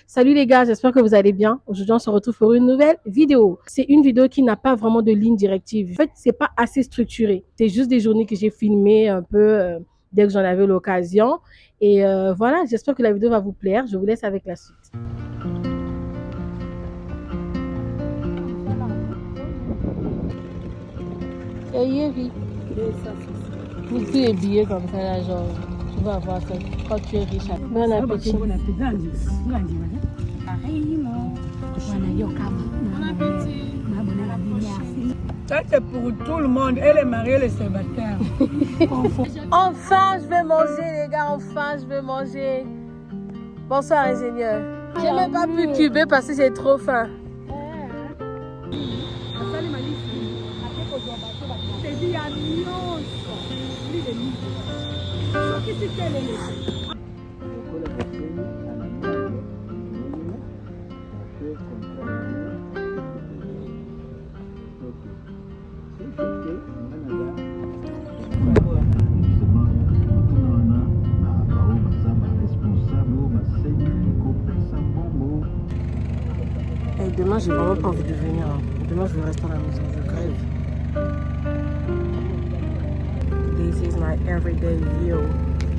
Salut les gars, j'espère que vous allez bien. Aujourd'hui, on se retrouve pour une nouvelle vidéo. C'est une vidéo qui n'a pas vraiment de ligne directive. En fait, c'est pas assez structuré. C'est juste des journées que j'ai filmées un peu dès que j'en avais l'occasion. Et voilà, j'espère que la vidéo va vous plaire. Je vous laisse avec la suite. Yeri, vous les billets comme ça, là, genre, tu vas avoir ça quand tu es riche. Bon appétit. Bon appétit. Ça, c'est pour tout le monde. Elle est mariée, elle est célibataire. Enfin, je vais manger, les gars. Enfin, je vais manger. Bonsoir, ingénieur. J'ai même pas pu cuber parce que j'ai trop faim. Et demain, j'ai vraiment pas envie de venir. Demain, je vais rester à la maison. Je crève. This is my everyday view,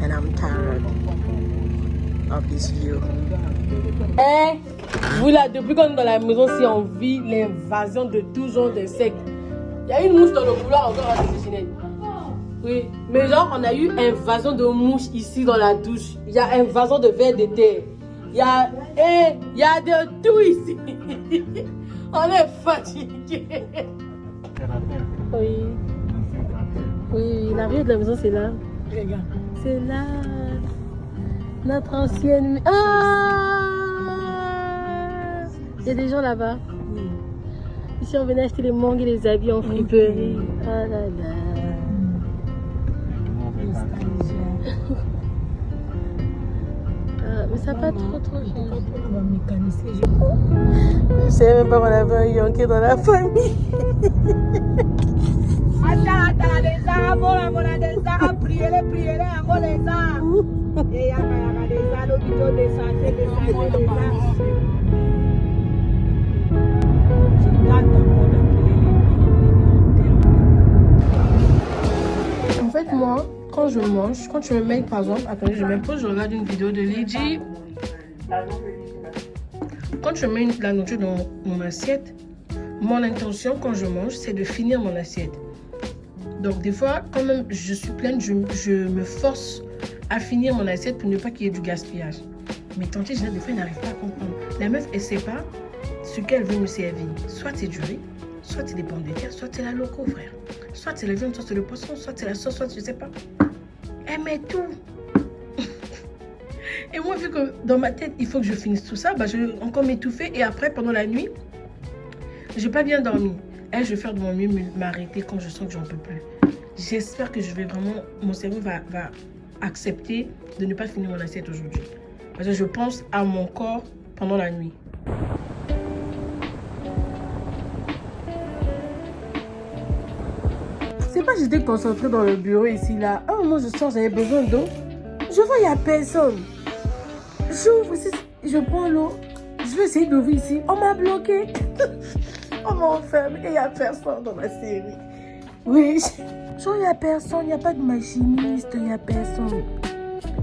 and I'm tired of this view. Eh, vous là, depuis qu'on est dans la maison, si on vit l'invasion de tout genre d'insectes. Il y a une mouche dans le couloir encore à l'original. Oui, mais genre, on a eu invasion de mouches ici dans la douche. Il y a invasion de vers de terre. Il y a de tout ici. On est fatigué. Oui. Oui, la rue de la maison, c'est là. Regarde. C'est là. Notre ancienne... Ah! Il y a des gens là-bas. Oui. Ici, on venait acheter les mangues et les habits en friperie. Ah là là. Mais ça n'a pas trop changé. Je savais même pas qu'on avait un Yankee dans la famille. En fait, moi, quand je mange, quand tu me mets, par exemple, attendez, je me pose, je regarde une vidéo de Lydie. Quand je mets la nourriture dans mon assiette, mon intention quand je mange, c'est de finir mon assiette. Donc des fois, quand même je suis pleine, je me force à finir mon assiette pour ne pas qu'il y ait du gaspillage. Mais tante Ginette, des fois, elle n'arrive pas à comprendre. La meuf, elle ne sait pas ce qu'elle veut me servir. Soit c'est du riz, soit c'est des pommes de terre, soit c'est la loco, frère. Soit c'est la viande, soit c'est le poisson, soit c'est la sauce, soit je ne sais pas. Elle met tout. Et moi, vu que dans ma tête, il faut que je finisse tout ça, bah, je vais encore m'étouffer. Et après, pendant la nuit, je n'ai pas bien dormi. Elle, je vais faire de mon mieux m'arrêter quand je sens que j'en peux plus. J'espère que je vais vraiment... Mon cerveau va accepter de ne pas finir mon assiette aujourd'hui. Parce que je pense à mon corps pendant la nuit. C'est pas que j'étais concentrée dans le bureau ici, là. À un moment, je sors, j'avais besoin d'eau. Je vois, il n'y a personne. J'ouvre ici, je prends l'eau. Je vais essayer d'ouvrir ici. On m'a bloqué. On m'a enfermé et il n'y a personne dans ma série. Oui. Genre, il n'y a personne, il n'y a pas de machiniste, il n'y a personne.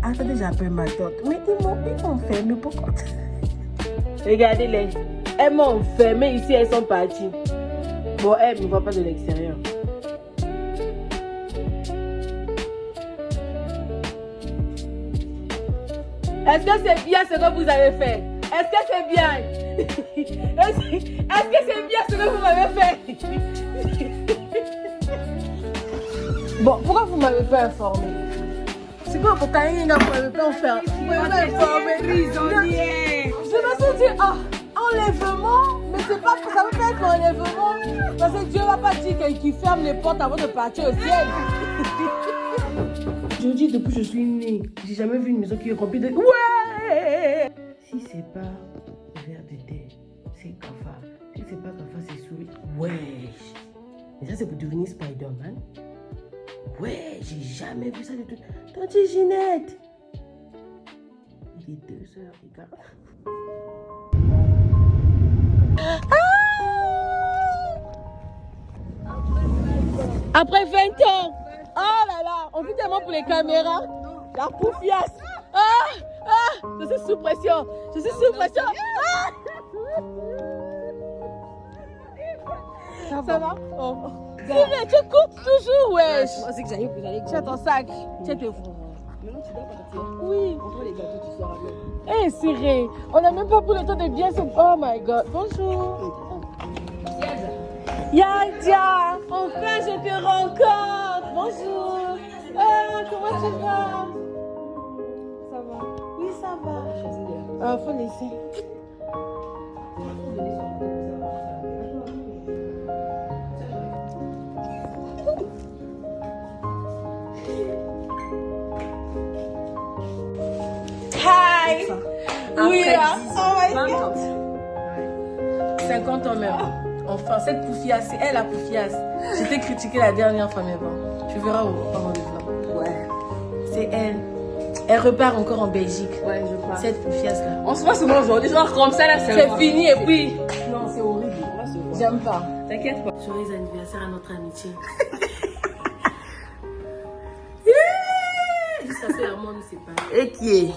Attendez, j'appelle ma tante. Mais ils m'ont enfermé, pourquoi? Regardez-les. Elles m'ont enfermé ici, elles sont parties. Bon, elles ne me voient pas de l'extérieur. Est-ce que c'est bien ce que vous avez fait? Est-ce que c'est bien? Est-ce que c'est bien ce que vous m'avez fait? Bon, pourquoi vous m'avez pas informé? C'est quoi pour quand vous m'avez pas informé? Vous m'avez pas informé. Je me suis dit, ah, enlèvement, mais c'est pas, ça veut pas être enlèvement. Parce que Dieu va pas dire qu'il ferme les portes avant de partir au ciel. Je vous dis, depuis que je suis née, j'ai jamais vu une maison qui est remplie de... Ouais! Si c'est pas vers de terre, c'est cafard. Si c'est pas cafard, c'est souris. Ouais! Mais ça, c'est pour devenir Spider-Man. Ouais, j'ai jamais vu ça du tout. Tante Ginette! Il est 2h, les gars. Après 20 ans. Oh là là, on vit tellement pour les caméras. La poufiasse. Je suis sous pression. Je suis sous pression. Ça va? Oh. Mais tu cours toujours, wesh. Je pensais que j'allais Tu as ton sac. Tu as tes Maintenant, tu dois partir. Oui. On prend les gâteaux, tu sors avec. Eh, Cyril, on n'a même pas pris le temps de bien se... Oh my God. Bonjour. Yadia, enfin je te rencontre. Bonjour. Comment tu vas? Ça va? Oui, ça va. Faut laisser. Hi. Oui, oh my God. 50 ans même. Enfin, cette poufiasse, c'est elle la poufiasse. J'étais critiquée la dernière fois, mais bon, tu verras au rendez-vous. Ouais. C'est elle. Elle repart encore en Belgique. Ouais, je pars. Cette poufiasse-là. On se voit souvent aujourd'hui, genre comme ça là, C'est fini et puis... Non, c'est horrible. On va se voir. J'aime pas. T'inquiète pas. Joyeux anniversaire à notre amitié. Jusqu'à ce moment, on ne sait pas. Et qui est?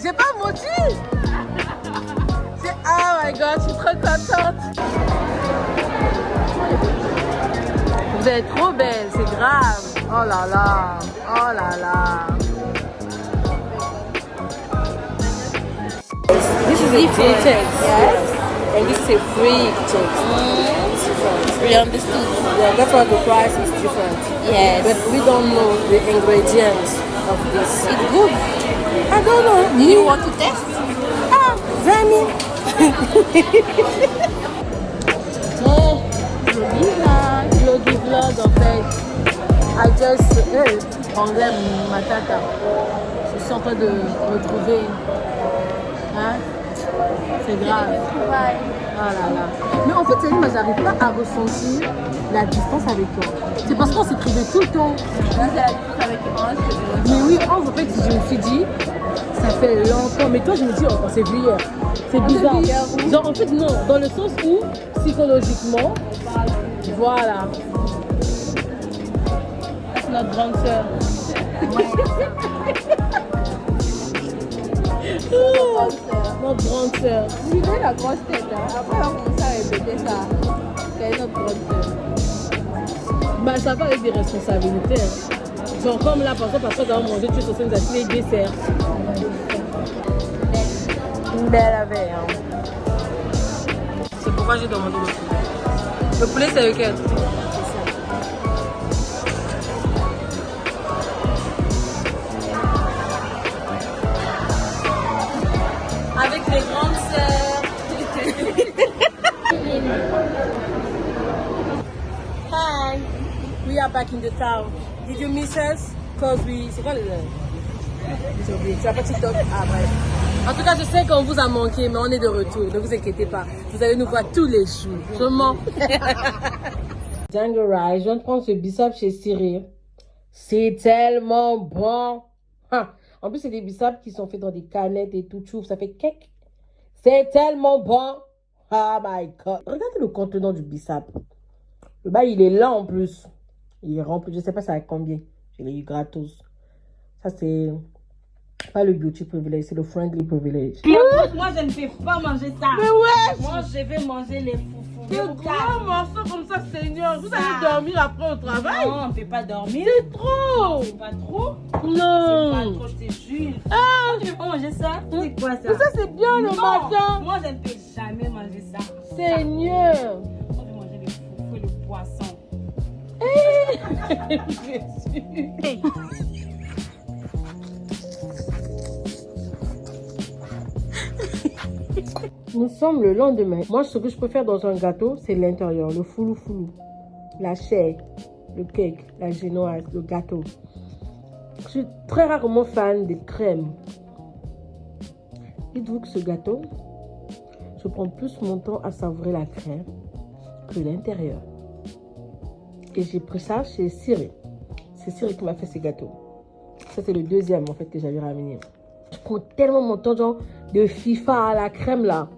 J'ai pas menti. Oh my God, je suis trop contente. Vous êtes trop belle, c'est grave. Oh là là, oh là là. This is a text. Yes. And this is a free text. We understood. Yeah, that's why the price is different. Yes. But we don't know the ingredients of this. It's good. I don't know. Do you want to test? Zami. Vloggy vlog en fait. I just anglais matata. Je suis en train de retrouver. Hein? C'est grave. Ouais. Oh là là. Mais en fait, moi, j'arrive pas à ressentir la distance avec toi. C'est parce qu'on s'écrivait tout le temps. Là, c'est la distance avec Ange. Mais oui, en fait, je me suis dit, ça fait longtemps. Mais toi, je me dis, on s'est vu hier. C'est bizarre. Genre, en fait, non. Dans le sens où, psychologiquement, voilà. C'est notre grande sœur. Notre grande sœur. Je lui donne la grosse tête. Hein. Après, on va commencer à répéter ça. C'est notre grande sœur. Bah, ça va avec des responsabilités. Hein. Genre, comme là, parce que tu as mangé, tu es censé nous acheter des desserts. Une belle avait. Hein. C'est pourquoi j'ai demandé le poulet. Le poulet, c'est lequel? Avec les grandes sœurs. Hi, we are back in the town. Did you miss us? Cause we... C'est quoi le... J'ai oublié. Tu as pas TikTok? Ah bref. En tout cas, je sais qu'on vous a manqué, mais on est de retour. Ne vous inquiétez pas. Vous allez nous voir tous les jours. Je mens. Django Rice, je viens de prendre ce bissap chez Cyril. C'est tellement bon. Ha. En plus, c'est des bisaps qui sont faits dans des canettes et tout. Ça fait cake. C'est tellement bon. Oh my God. Regardez le contenant du bissap. Le bail, il est là en plus. Il est rempli. Je ne sais pas ça a combien. Je l'ai eu gratos. Ça, c'est pas le beauty privilege, c'est le friendly privilege. Moi, je ne peux pas manger ça. Mais ouais. Moi, je vais manger les foufous. Des gros morceaux comme ça, Seigneur. Vous allez dormir après au travail? Non, on ne peut pas dormir. C'est trop. C'est pas trop. Non. C'est pas trop, je te jure. Ah. Tu veux pas manger ça? C'est quoi ça? Mais ça, c'est bien le Non, matin. moi, je ne peux jamais manger ça. Seigneur. Moi, je vais manger le foufou et le poisson. Jésus. Nous sommes le lendemain. Moi, ce que je préfère dans un gâteau, c'est l'intérieur, le foulou-foulou, la chair. le cake, la génoise, le gâteau. Je suis très rarement fan des crèmes. Dites-vous que ce gâteau, je prends plus mon temps à savourer la crème que l'intérieur. Et j'ai pris ça chez Cyril. C'est Cyril qui m'a fait ces gâteaux. Ça, c'est le deuxième, en fait, que j'avais ramené. Je prends tellement mon temps, genre, de FIFA à la crème, là.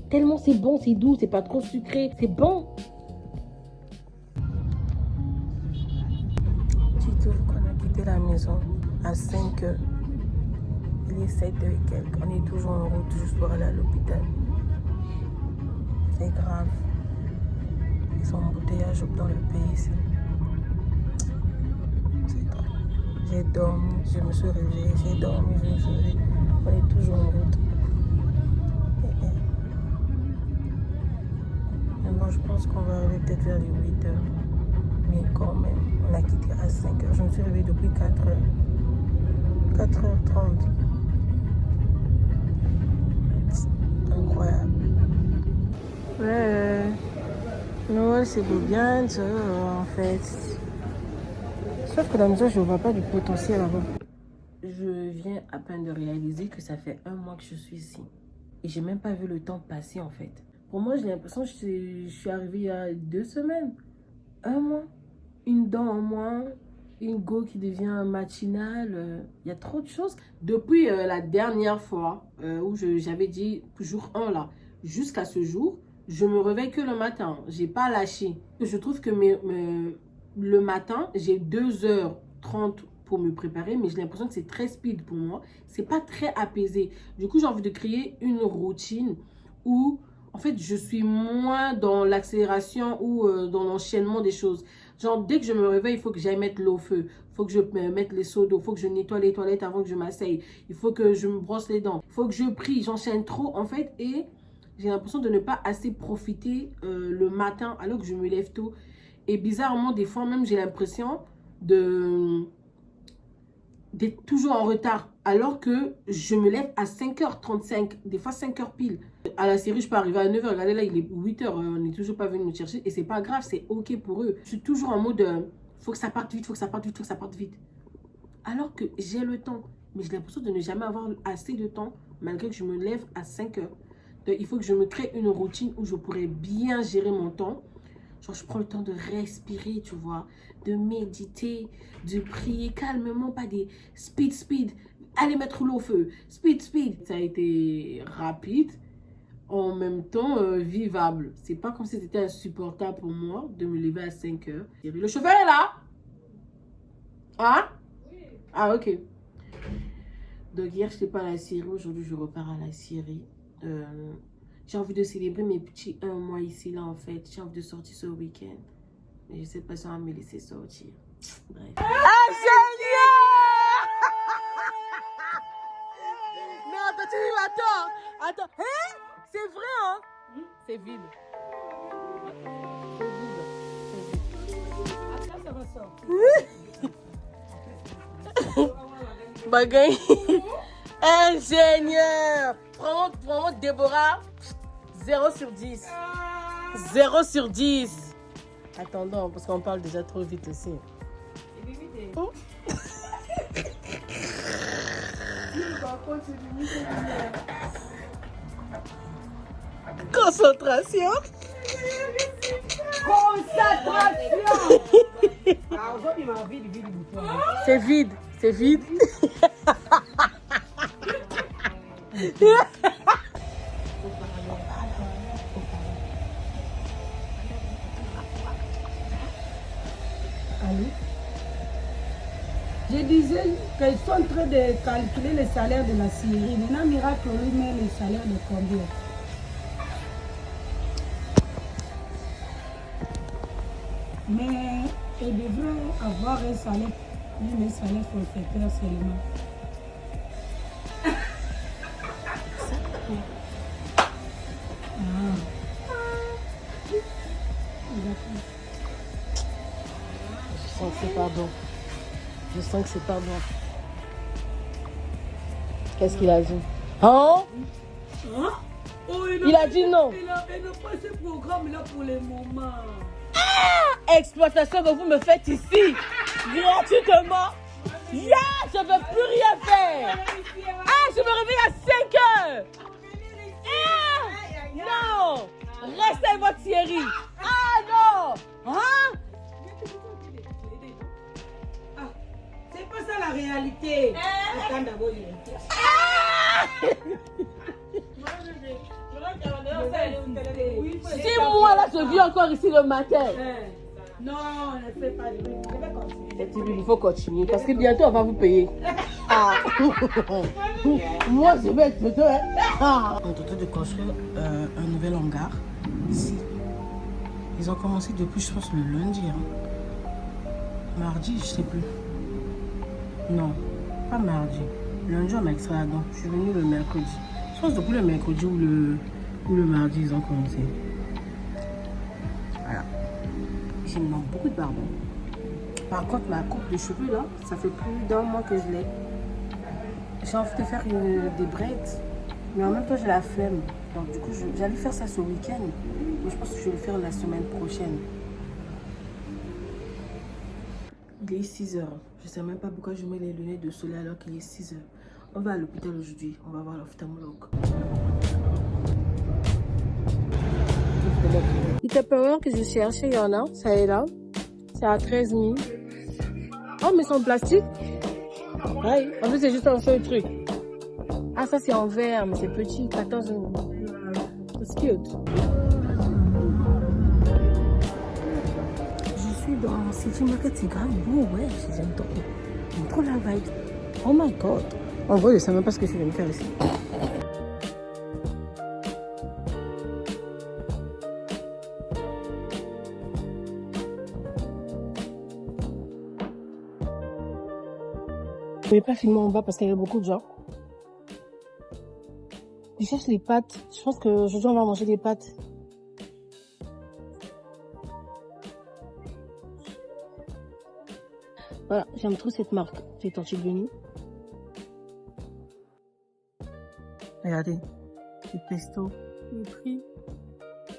Tellement c'est bon, c'est doux, c'est pas trop sucré, c'est bon. Dites-vous qu'on a quitté la maison à 5 h. Il est 7 h et quelques. On est toujours en route juste pour aller à l'hôpital. C'est grave. Ils sont embouteillages dans le pays ici. C'est grave. J'ai dormi, je me suis réveillée. J'ai dormi, je me suis réveillée. On est toujours en route. Mais bon, je pense qu'on va arriver peut-être vers les 8 h. Mais quand même, on a quitté à 5 h. Je me suis réveillée depuis 4 h. 4h30. Incroyable. Ouais, Noël c'est beau bien, en fait. Sauf que dans la maison, je ne vois pas du potentiel avant. Je viens à peine de réaliser que ça fait 1 mois que je suis ici. Et j'ai même pas vu le temps passer en fait. Pour moi, j'ai l'impression que je suis arrivée il y a 2 semaines. 1 mois. Une dent en moins. Une go qui devient matinale. Il y a trop de choses. Depuis la dernière fois où j'avais dit jour 1 là, jusqu'à ce jour, je me réveille que le matin. J'ai pas lâché. Je trouve que le matin, j'ai 2h30 pour me préparer, mais j'ai l'impression que c'est très speed pour moi. C'est pas très apaisé. Du coup, j'ai envie de créer une routine où, en fait, je suis moins dans l'accélération ou dans l'enchaînement des choses. Genre, dès que je me réveille, il faut que j'aille mettre l'eau au feu. Il faut que je mette les seaux d'eau. Il faut que je nettoie les toilettes avant que je m'asseye. Il faut que je me brosse les dents. Il faut que je prie. J'enchaîne trop, en fait. Et j'ai l'impression de ne pas assez profiter le matin alors que je me lève tôt. Et bizarrement, des fois même, j'ai l'impression d'être toujours en retard. Alors que je me lève à 5h35. Des fois, 5h pile. À la série, je peux arriver à 9h. Regardez là, il est 8h. On n'est toujours pas venu me chercher. Et c'est pas grave, c'est OK pour eux. Je suis toujours en mode, faut que ça parte vite, faut que ça parte vite, faut que ça parte vite. Alors que j'ai le temps. Mais j'ai l'impression de ne jamais avoir assez de temps, malgré que je me lève à 5h. Donc, il faut que je me crée une routine où je pourrais bien gérer mon temps. Genre, je prends le temps de respirer, tu vois, de méditer, de prier calmement, pas des speed. Allez mettre l'eau au feu, speed. Ça a été rapide, en même temps vivable. C'est pas comme si c'était insupportable pour moi de me lever à 5 h. Le chauffeur est là? Hein? Oui. Ah, ok. Donc, hier, je n'étais pas à la Syrie. Aujourd'hui, je repars à la Syrie. J'ai envie de célébrer mes petits 1 mois ici, là, en fait. J'ai envie de sortir ce week-end. Mais je sais pas si on va me laisser sortir. Bref. Ah, génial! Non, attends, attends. Hein? C'est vrai, hein? C'est vide. Après, ça va sortir. Bagaille. Ingénieur. Prends Déborah. 0 sur 10. 0 sur 10. Attendons, parce qu'on parle déjà trop vite aussi. Oh. Concentration. C'est vide. Allô? Je disais qu'ils sont en train de calculer le salaire de la Syrie. Maintenant, Miracle lui met le salaire de combien? Mais il devrait avoir un salaire, même un salaire forfaitaire seulement. Je sens que c'est pas bon. Qu'est-ce qu'il a dit? Hein? Oh, il a dit non. Il n'a pas ce programme-là pour le moment. Ah! exploitation que vous me faites ici, gratuitement. Yeah, je ne veux plus rien faire. Ah, je me réveille à 5 heures. Ah, non, restez avec votre Thierry. Ah non, hein? C'est pas ça la réalité. Attends d'abord, Si moi là je vis encore ici le matin. Non, ne fais pas de bruit. Je vais continuer. Il faut continuer parce que bientôt on va vous payer. Ah. Moi je vais être dedans. Ah. On est en train de construire un nouvel hangar ici. Ils ont commencé depuis je pense le lundi. Hein. Mardi, je sais plus. Non, pas mardi. Lundi on m'a extrait là-dedans. Je suis venue le mercredi. Je pense depuis le mercredi ou le mardi ils ont commencé. Voilà. J'ai beaucoup de barbe. Par contre, ma coupe de cheveux là, ça fait plus d'un mois que je l'ai. J'ai envie de faire des braids, mais en même temps j'ai la flemme. Donc du coup, j'allais faire ça ce week-end, mais je pense que je vais le faire la semaine prochaine. Il est 6 heures. Je sais même pas pourquoi je mets les lunettes de soleil alors qu'il est 6 heures. On va à l'hôpital aujourd'hui. On va voir l'ophtalmologue. Les Tupperware que je cherchais, il y en a. Ça est là. C'est à 13 000. Oh, mais c'est en plastique. Ouais. En plus, c'est juste un seul truc. Ah, ça, c'est en verre, mais c'est petit. 14 000. C'est cute. Je suis dans City Market. C'est grave beau, ouais. J'aime trop. J'aime trop la vibe. Oh my god. En vrai, je sais même pas ce que je vais me faire ici. Je ne vais pas filmer en bas parce qu'il y a beaucoup de gens. Je cherche les pâtes. Je pense qu'aujourd'hui on va manger des pâtes. Voilà, j'aime trop cette marque. C'est Tortiglioni. Regardez, le pesto, le prix.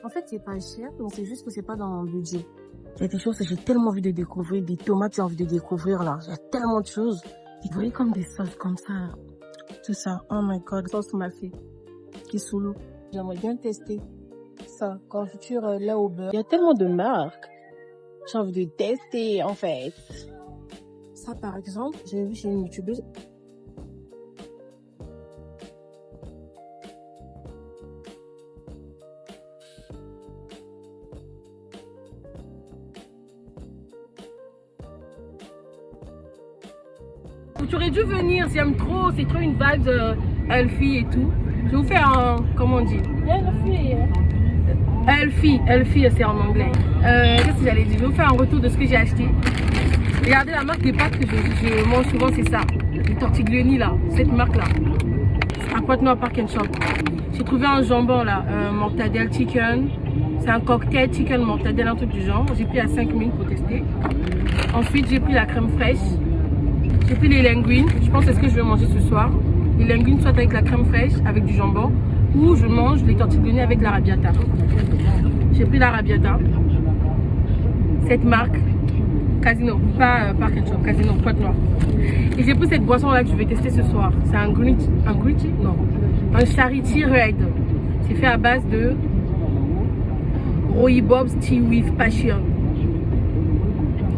En fait, c'est pas cher, donc c'est juste que c'est pas dans mon budget. Il y a des choses que j'ai tellement envie de découvrir, des tomates j'ai envie de découvrir là. Il y a tellement de choses. Vous voyez comme des sauces comme ça. Tout ça. Oh my god, sauce mafé. Qui est sous l'eau. J'aimerais bien tester ça. Confiture lait au beurre. Il y a tellement de marques. J'ai envie de tester en fait. Ça par exemple, j'ai vu chez une youtubeuse. Tu aurais dû venir, j'aime trop, c'est trop une vibe Elfie et tout. Je vais vous faire un, comment on dit? Elfie, c'est en anglais. Qu'est-ce que j'allais dire? Je vais vous faire un retour de ce que j'ai acheté. Regardez la marque des pâtes que je mange souvent, c'est ça. Les Tortiglioni là, cette marque là. À Pointe-Noire Park and Shop. J'ai trouvé un jambon là, mortadelle chicken. C'est un cocktail chicken mortadelle, un truc du genre. J'ai pris à 5 000 pour tester. Ensuite, j'ai pris la crème fraîche. J'ai pris les linguines, je pense que c'est ce que je vais manger ce soir. Les linguines soit avec la crème fraîche, avec du jambon, ou je mange les tortiglioni avec l'arrabbiata. J'ai pris l'arrabbiata. Cette marque, Casino, pas Park and Shop, Casino, Pointe-Noire. Et j'ai pris cette boisson là que je vais tester ce soir. C'est un Charity Red. C'est fait à base de Rooibos Tea with Passion.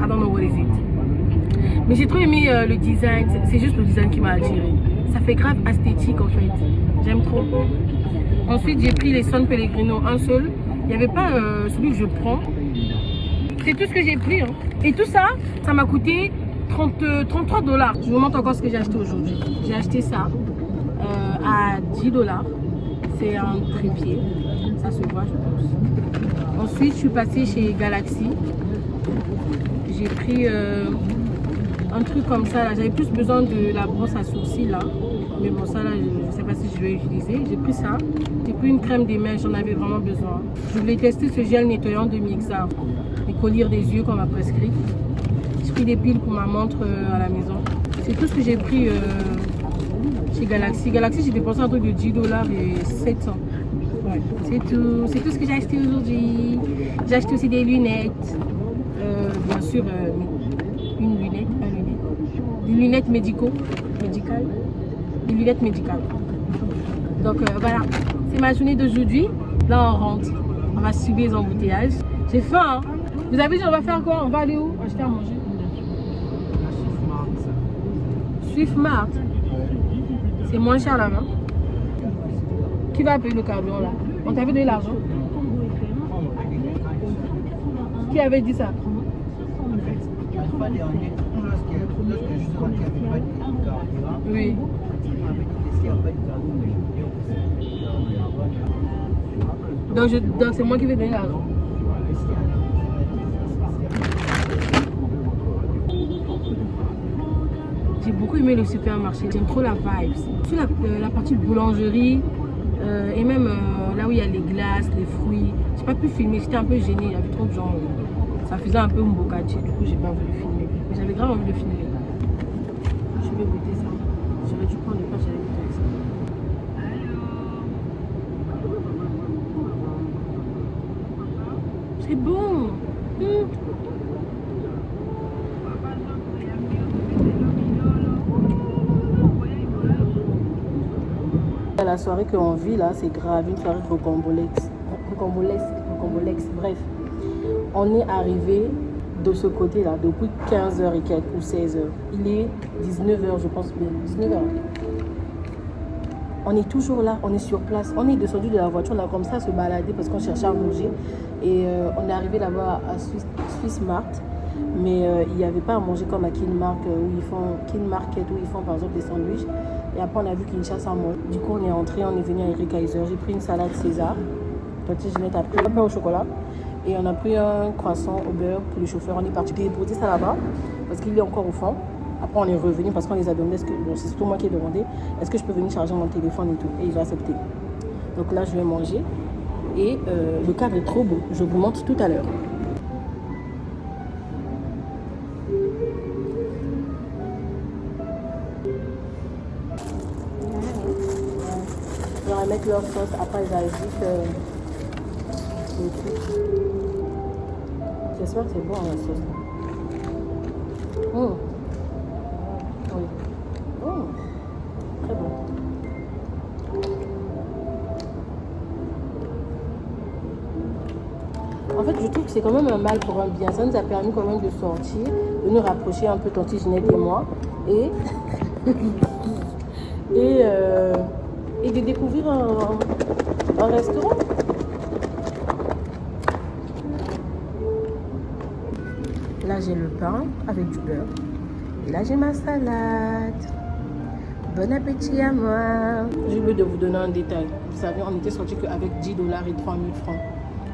I don't know what is it. Mais j'ai trop aimé le design, c'est juste le design qui m'a attiré. Ça fait grave esthétique en fait, j'aime trop. Ensuite j'ai pris les San Pellegrino, un seul. Il n'y avait pas celui que je prends. C'est tout ce que j'ai pris. Hein. Et tout ça, ça m'a coûté 33 $. Je vous montre encore ce que j'ai acheté aujourd'hui. J'ai acheté ça à 10 $. C'est un trépied, ça se voit je pense. Ensuite je suis passée chez Galaxy. J'ai pris... un truc comme ça là, j'avais plus besoin de la brosse à sourcils là, mais bon ça là je sais pas si je vais utiliser. J'ai pris ça, j'ai pris une crème des mains, j'en avais vraiment besoin. Je voulais tester ce gel nettoyant de Mixa, les colliers des yeux qu'on m'a prescrit. J'ai pris des piles pour ma montre à la maison. C'est tout ce que j'ai pris chez Galaxy. Galaxy j'ai dépensé un truc de 10 $ et 700. Ouais, c'est tout ce que j'ai acheté aujourd'hui. J'ai acheté aussi des lunettes. Bien sûr, une lunette, des lunettes médicales. Des lunettes médicales. Donc voilà, c'est ma journée d'aujourd'hui. Là, on rentre. On va subir les embouteillages. J'ai faim, hein. Vous avez dit, on va faire quoi? On va aller où? Acheter à manger. Swiftmart. C'est moins cher là-bas. Qui va payer le carburant là? On t'avait donné l'argent? Qui avait dit ça? Oui. Donc c'est moi qui vais donner l'argent. J'ai beaucoup aimé le supermarché. J'aime trop la vibe. Sur la partie boulangerie et même là où il y a les glaces, les fruits. J'ai pas pu filmer, j'étais un peu gênée. Il y avait trop de gens. Ça faisait un peu mbokati. Du coup, j'ai pas voulu filmer. Mais j'avais grave envie de filmer. Je vais goûter ça. J'aurais dû prendre le pas, j'allais goûter ça. C'est bon. La soirée qu'on vit là, c'est grave, une soirée rocambolesque. Bref, on est arrivé de ce côté-là depuis 15h et quelques ou 16h. Il est 19h, je pense bien, 19h. On est toujours là, on est sur place. On est descendu de la voiture, on a comme ça à se balader parce qu'on cherchait à manger. Et on est arrivé là-bas à Swiftmart. Mais il n'y avait pas à manger comme à King Market où ils font par exemple des sandwichs. Et après on a vu Kinshasa mange. Du coup on est entré, on est venu à Eric Kaiser. J'ai pris une salade César. Petite Ginette a pris un pain au chocolat. Et on a pris un croissant au beurre pour le chauffeur. On est parti déposer ça là-bas parce qu'il est encore au fond. Après on est revenu parce qu'on les a demandé, c'est surtout moi qui ai demandé, est-ce que je peux venir charger mon téléphone et tout. Et ils ont accepté. Donc là je vais manger. Et le cadre est trop beau. Je vous montre tout à l'heure. Ils vont mettre leur sauce, après ils ajoutent le truc. J'espère que c'est bon la sauce. Oui. Très bon. En fait, je trouve que c'est quand même un mal pour un bien. Ça nous a permis quand même de sortir, de nous rapprocher un peu, Tante Ginette et moi. Et de découvrir un restaurant. Là, j'ai le pain avec du beurre. Et là, j'ai ma salade. Bon appétit à moi. J'ai oublié de vous donner un détail. Vous savez, on était sortis qu'avec $10 et 3000 francs.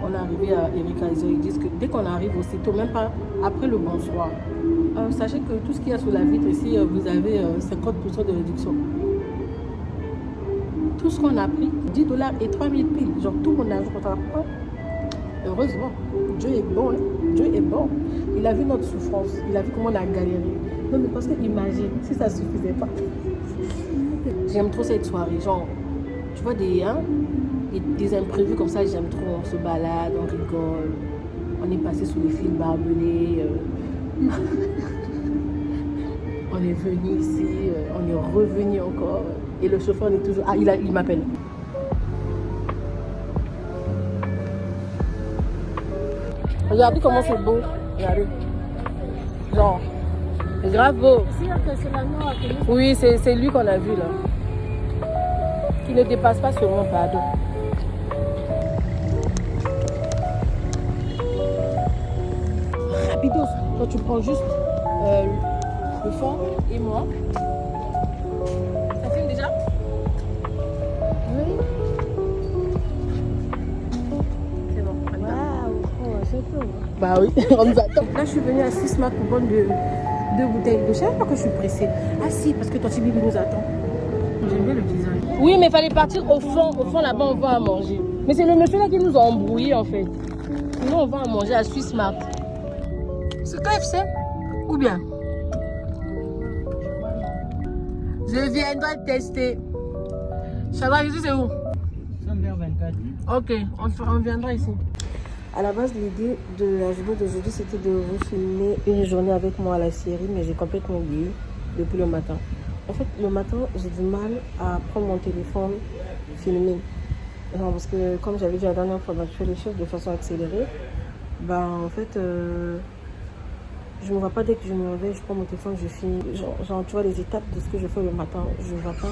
On est arrivé à Eric Kaiser. Ils disent que dès qu'on arrive aussitôt, même pas après le bonsoir, sachez que tout ce qu'il y a sous la vitre ici, vous avez 50% de réduction. Tout ce qu'on a pris, $10 et 3000 piles, genre tout mon argent qu'on a pris. Heureusement, Dieu est bon, hein? Dieu est bon. Il a vu notre souffrance, il a vu comment on a galéré. Non mais parce que imagine, si ça suffisait pas. J'aime trop cette soirée, genre, tu vois des imprévus comme ça, j'aime trop. On se balade, on rigole, on est passé sous les fils barbelés. On est venu ici, on est revenu encore. Et le chauffeur est toujours... Ah, il m'appelle. Regardez comment c'est beau. Regardez. Genre, c'est grave beau. Oui, c'est lui qu'on a vu là. Qui ne dépasse pas sur mon pardon. Rapidos. Quand tu prends juste le fond et moi. Ça filme déjà? Oui. C'est bon. Bah oui, on nous attend. Là, je suis venue à Swiftmart pour prendre deux bouteilles d'eau. Je savais pas que je suis pressée. Ah si, parce que Tante Bibi nous attend. J'aime bien le design. Oui, mais il fallait partir au fond. Au fond, là-bas, on va à manger. Mais c'est le monsieur là qui nous a embrouillés, en fait. Sinon, on va à manger à Swiftmart. C'est KFC? Ou bien? Je viendrai tester. Ça va, ici, c'est où? 124. Ok, on viendra ici. À la base, l'idée de la journée d'aujourd'hui, c'était de vous filmer une journée avec moi à la série, mais j'ai complètement oublié depuis le matin. En fait, le matin, j'ai du mal à prendre mon téléphone, filmer. Non, parce que comme j'avais dit la dernière fois, je fais les choses de façon accélérée. En fait, je ne vois pas dès que je me réveille, je prends mon téléphone, je filme. Genre, tu vois, les étapes de ce que je fais le matin, je ne vois pas.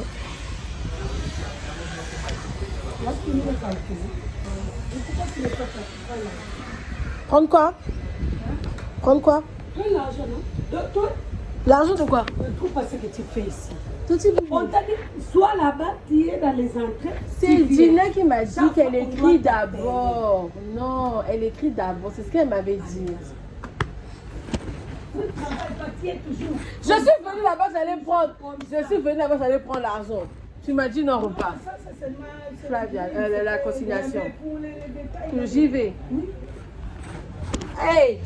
Là, tu nous le calcules. Pourquoi tu ne fais pas ça? Prendre quoi? Prendre quoi? Prends l'argent, non? Toi, L'argent de quoi? je trouve pas ce que tu fais ici. Tout de suite. On t'a dit, sois là-bas, tu es dans les entrées. C'est tu viens. Dina qui m'a dit Chaque qu'elle fois, on écrit doit d'abord. Non, elle écrit d'abord. C'est ce qu'elle m'avait dit. Tu ne travailles pas, tu es toujours. Je suis venue là-bas, j'allais prendre. Je suis venue là-bas, j'allais prendre l'argent. Tu m'as dit non, repas. Ça, c'est seulement. Flavia, la conciliation. Pour les détails. J'y vais. Hey!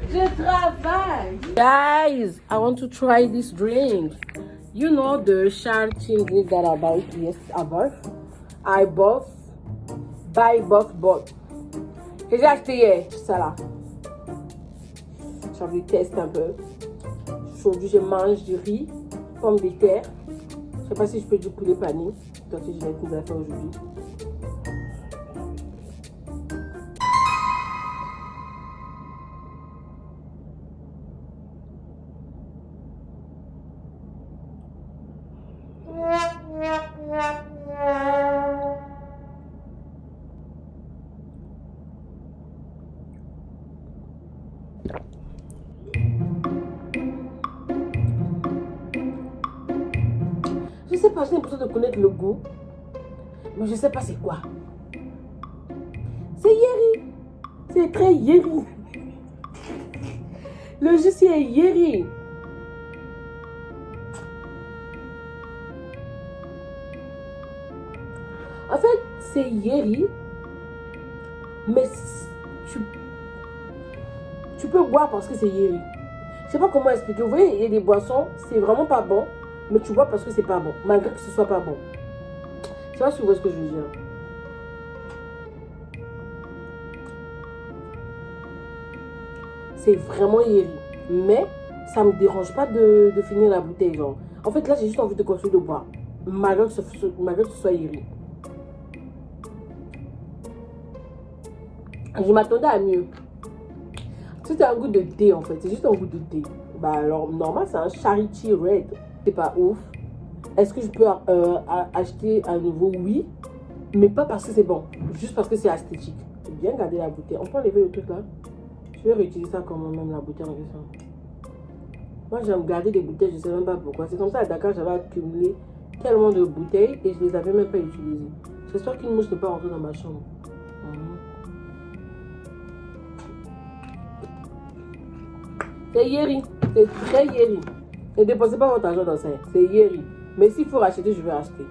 Je travaille. Guys, I want to try this drink. You know the shark drink that I bought above? I bought. Que j'ai acheté hier, ça là. J'ai envie de tester un peu. Aujourd'hui, je mange du riz, pommes de terre. Je sais pas si je peux du poulet pané. Donc, je vais tout faire aujourd'hui. Je sais pas, j'ai l'impression de connaître le goût, mais je sais pas c'est quoi. C'est Yeri. C'est très Yeri. Le jus c'est Yeri. En fait, c'est Yeri, mais tu peux boire parce que c'est Yeri. Je sais pas comment expliquer. Vous voyez, il y a des boissons, c'est vraiment pas bon, mais tu bois parce que c'est pas bon, malgré que ce soit pas bon. Je sais pas si vous voyez ce que je veux dire. C'est vraiment Yeri, mais ça me dérange pas de finir la bouteille, genre. En fait, là, j'ai juste envie de continuer de boire, malgré que ce soit Yeri. Je m'attendais à mieux. C'était un goût de thé en fait, c'est juste un goût de thé. Alors, normal, c'est un Charity Red. C'est pas ouf. Est-ce que je peux acheter à nouveau? Oui. Mais pas parce que c'est bon, juste parce que c'est esthétique. J'ai bien gardé la bouteille. On peut enlever le truc là. Je vais réutiliser ça comme même la bouteille en question. Moi, j'aime garder des bouteilles, je sais même pas pourquoi. C'est comme ça à Dakar, j'avais accumulé tellement de bouteilles et je les avais même pas utilisées. J'espère qu'une mouche n'est pas rentrée dans ma chambre. C'est Yeri, c'est très Yeri. Ne dépensez pas votre argent dans ça, c'est Yeri. Mais s'il faut racheter, je vais acheter.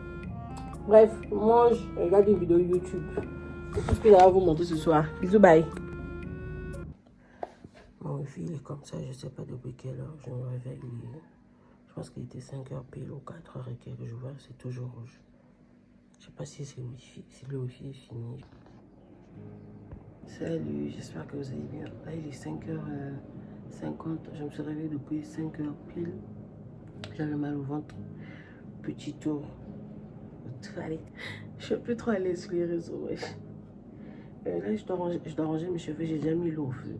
Bref, mange, regarde une vidéo YouTube. C'est tout ce que je vais vous montrer ce soir. Bisous, bye. Mon fil est comme ça, je sais pas depuis quelle heure je me réveille. Je pense qu'il était 5h pile ou 4h et quelques, je vois, c'est toujours rouge. Je sais pas si c'est wifi, si le wifi est fini. Salut, j'espère que vous allez bien. Là, il est 5h50, je me suis réveillée depuis 5h pile. J'avais mal au ventre. Petit tour aux toilettes. Je suis plus trop à l'aise sur les réseaux. Ouais. Là, je dois ranger mes cheveux. J'ai déjà mis l'eau au feu.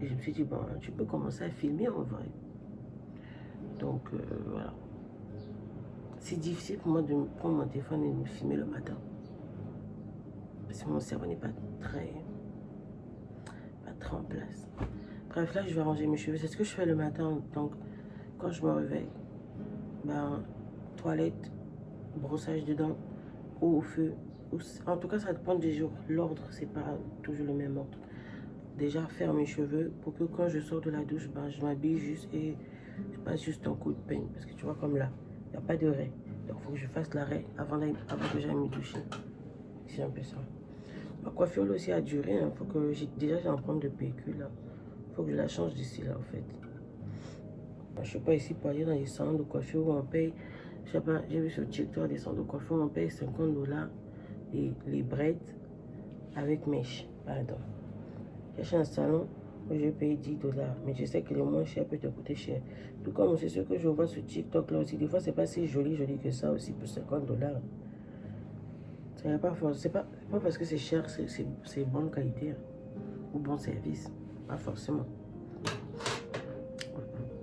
Et je me suis dit, bon, tu peux commencer à filmer en vrai. Donc, voilà. C'est difficile pour moi de prendre mon téléphone et de me filmer le matin. Parce que mon cerveau n'est pas très en place. Bref, là, je vais ranger mes cheveux. C'est ce que je fais le matin. Donc, quand je me réveille, toilette, brossage de dents, eau au feu. En tout cas, ça dépend des jours. L'ordre, c'est pas toujours le même ordre. Déjà, faire mes cheveux pour que quand je sors de la douche, je m'habille juste et je passe juste un coup de peigne. Parce que tu vois, comme là, il n'y a pas de raie. Donc, il faut que je fasse l'arrêt avant que j'aille me doucher. C'est un peu ça. Ma coiffure aussi a duré. Hein. Faut que déjà, j'ai un problème de pellicule. Là. Faut que je la change d'ici là, en fait. Je ne suis pas ici pour aller dans les salons de coiffure où on paye. Je sais pas, j'ai vu sur TikTok des salons de coiffure où on paye $50 et les braids. avec mèche, pardon. J'ai acheté un salon où je paye 10 $. Mais je sais que le moins cher peut te coûter cher. Tout comme c'est ce que je vois sur TikTok là aussi. Des fois, c'est pas si joli que ça aussi pour 50 $. C'est pas parce que c'est cher, c'est bonne qualité hein, ou bon service. Pas forcément.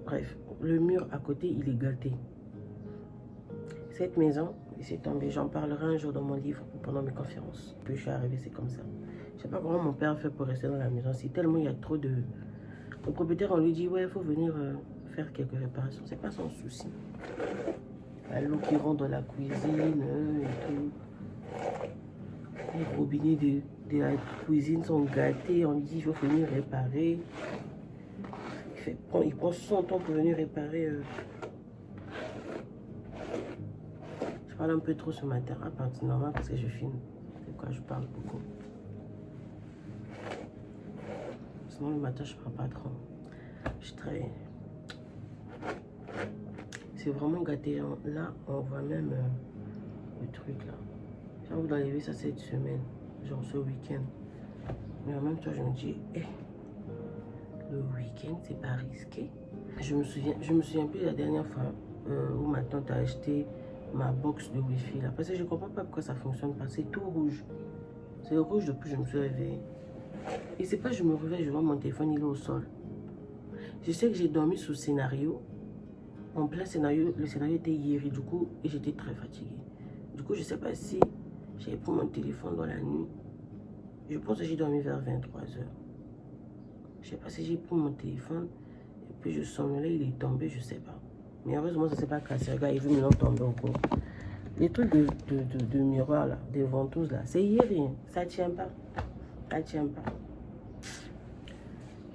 Bref, le mur à côté, il est gâté. Cette maison, c'est tombé. J'en parlerai un jour dans mon livre pendant mes conférences. Puis je suis arrivée, c'est comme ça. Je sais pas comment mon père fait pour rester dans la maison. Si tellement il y a trop de... Le propriétaire, on lui dit, ouais, il faut venir faire quelques réparations. C'est pas son souci. L'eau qui rentre dans la cuisine et tout. Les robinets de la cuisine sont gâtés. On lui dit, il faut venir réparer. Il prend son temps pour venir réparer. Je parle un peu trop ce matin. À partir normal parce que je filme. C'est quoi, je parle beaucoup. Sinon, le matin, je ne parle pas trop. Je travaille. C'est vraiment gâté. Là, on voit même le truc là. J'ai envie d'enlever ça cette semaine. Genre ce week-end. Mais en même temps, je me dis, le week-end, c'est pas risqué. Je me souviens plus la dernière fois où ma tante a acheté ma box de Wi-Fi là. Parce que je comprends pas pourquoi ça fonctionne pas. C'est tout rouge. C'est rouge depuis que je me suis réveillée. Et c'est pas je me réveille, je vois mon téléphone, il est au sol. Je sais que j'ai dormi sous scénario. En plein scénario, le scénario était hier et du coup, j'étais très fatiguée. Du coup, je sais pas si j'avais pris mon téléphone dans la nuit. Je pense que j'ai dormi vers 23 h. Je sais pas si j'ai pris mon téléphone et puis je somnolais, il est tombé, je sais pas. Mais heureusement, ça s'est pas cassé. Regarde, il veut maintenant tomber encore. Les trucs de miroir là, des ventouses là, c'est hier rien. Ça tient pas. Ça tient pas.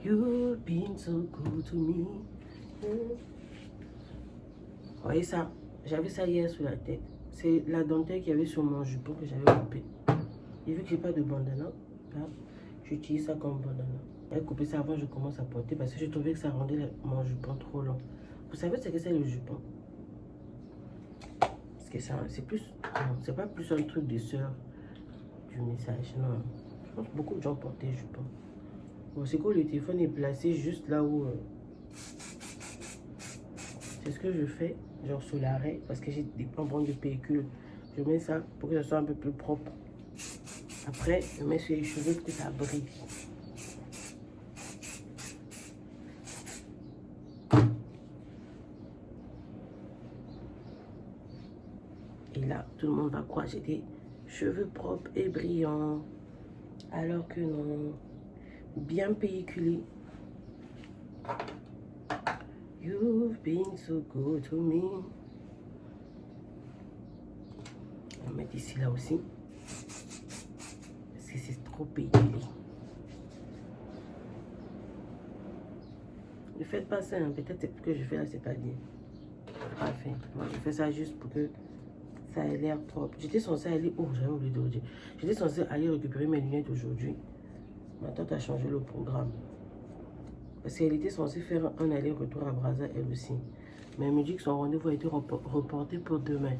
You've been so good to me. Vous voyez ça? J'avais ça hier sur la tête. C'est la dentelle qu'il y avait sur mon jupon que j'avais coupé. Et vu que j'ai pas de bandana, j'utilise ça comme bandana. J'avais coupé ça avant que je commence à porter parce que je trouvais que ça rendait mon jupon trop long. Vous savez ce que c'est le jupon? Parce que c'est plus... C'est pas plus un truc de sœur du message, non. Je pense que beaucoup de gens portaient jupon. Bon, c'est que le téléphone est placé juste là où... C'est ce que je fais, genre sur l'arrêt, parce que j'ai des plans de pellicule. Je mets ça pour que ça soit un peu plus propre. Après, je mets sur les cheveux pour que ça brille. Et là, tout le monde va croire que j'ai des cheveux propres et brillants. Alors que non. Bien pelliculés. You've been so good to me. On va mettre ici là aussi. Parce que c'est trop pelliculé. Ne faites pas ça, hein. Peut-être ce que je fais là, c'est pas bien. Parfait. Moi, je fais ça juste pour que ça ait l'air propre. J'étais censée aller... Oh, j'avais oublié de le dire. J'étais censée aller récupérer mes lunettes aujourd'hui. Ma tante a changé le programme. Parce qu'elle était censée faire un aller-retour à Brazza, elle aussi. Mais elle me dit que son rendez-vous a été reporté pour demain.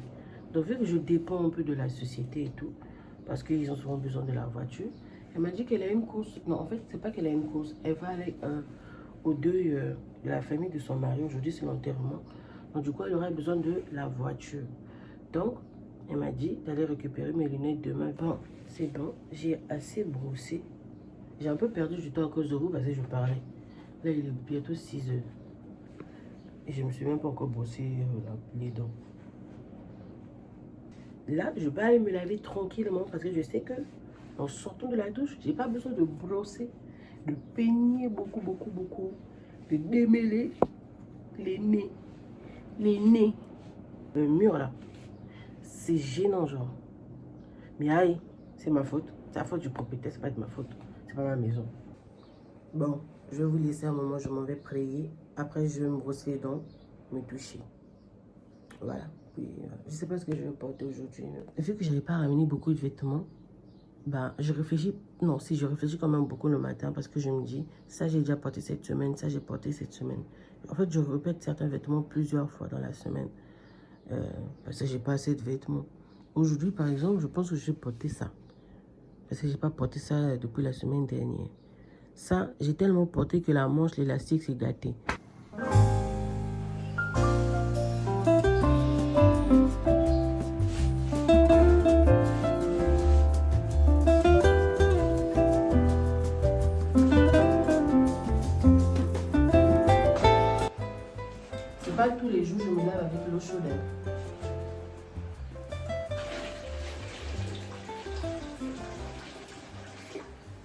Donc, vu que je dépends un peu de la société et tout, parce qu'ils ont souvent besoin de la voiture, elle m'a dit qu'elle a une course. Non, en fait, c'est pas qu'elle a une course. Elle va aller au deuil de la famille de son mari. Aujourd'hui, c'est l'enterrement. Donc, du coup, elle aura besoin de la voiture. Donc, elle m'a dit d'aller récupérer mes lunettes demain. Bon, c'est bon. J'ai assez brossé. J'ai un peu perdu du temps à cause de vous parce que je parlais. Là, il est bientôt 6 h. Et je ne me suis même pas encore brossé les dents. Là, je vais aller me laver tranquillement parce que je sais que en sortant de la douche, j'ai pas besoin de brosser, de peigner beaucoup, de démêler les nez. Les nez. Le mur là, c'est gênant genre. Mais aïe, c'est ma faute. C'est la faute du propriétaire, c'est pas de ma faute. C'est pas ma maison. Bon, je vais vous laisser un moment, je m'en vais prier. Après, je vais me brosser les dents, me toucher. Voilà. Puis, je sais pas ce que je vais porter aujourd'hui. Vu que je n'avais pas ramené beaucoup de vêtements, bah, je réfléchis. Non, si je réfléchis quand même beaucoup le matin parce que je me dis, ça j'ai déjà porté cette semaine, ça j'ai porté cette semaine. En fait, je répète certains vêtements plusieurs fois dans la semaine. Parce que j'ai pas assez de vêtements. Aujourd'hui, par exemple, je pense que je vais porter ça. Parce que j'ai pas porté ça depuis la semaine dernière. Ça, j'ai tellement porté que la manche, l'élastique s'est gâté. C'est pas tous les jours que je me lave avec l'eau chaude.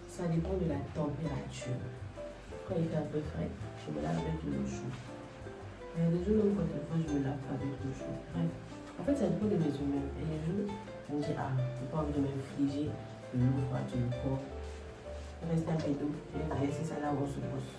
Ça dépend de la température. Quand il fait un peu frais, je me lave avec l'eau chaude. Il y a des jours où, quand je me lave pas avec l'eau chaude. Bref, en fait, ça dépend de mes humeurs. Et les jours, je me dis, ah, j'ai pas envie de m'infliger l'eau froide sur le corps. Reste un peu d'eau. Je vais laisser ça là où on se brosse.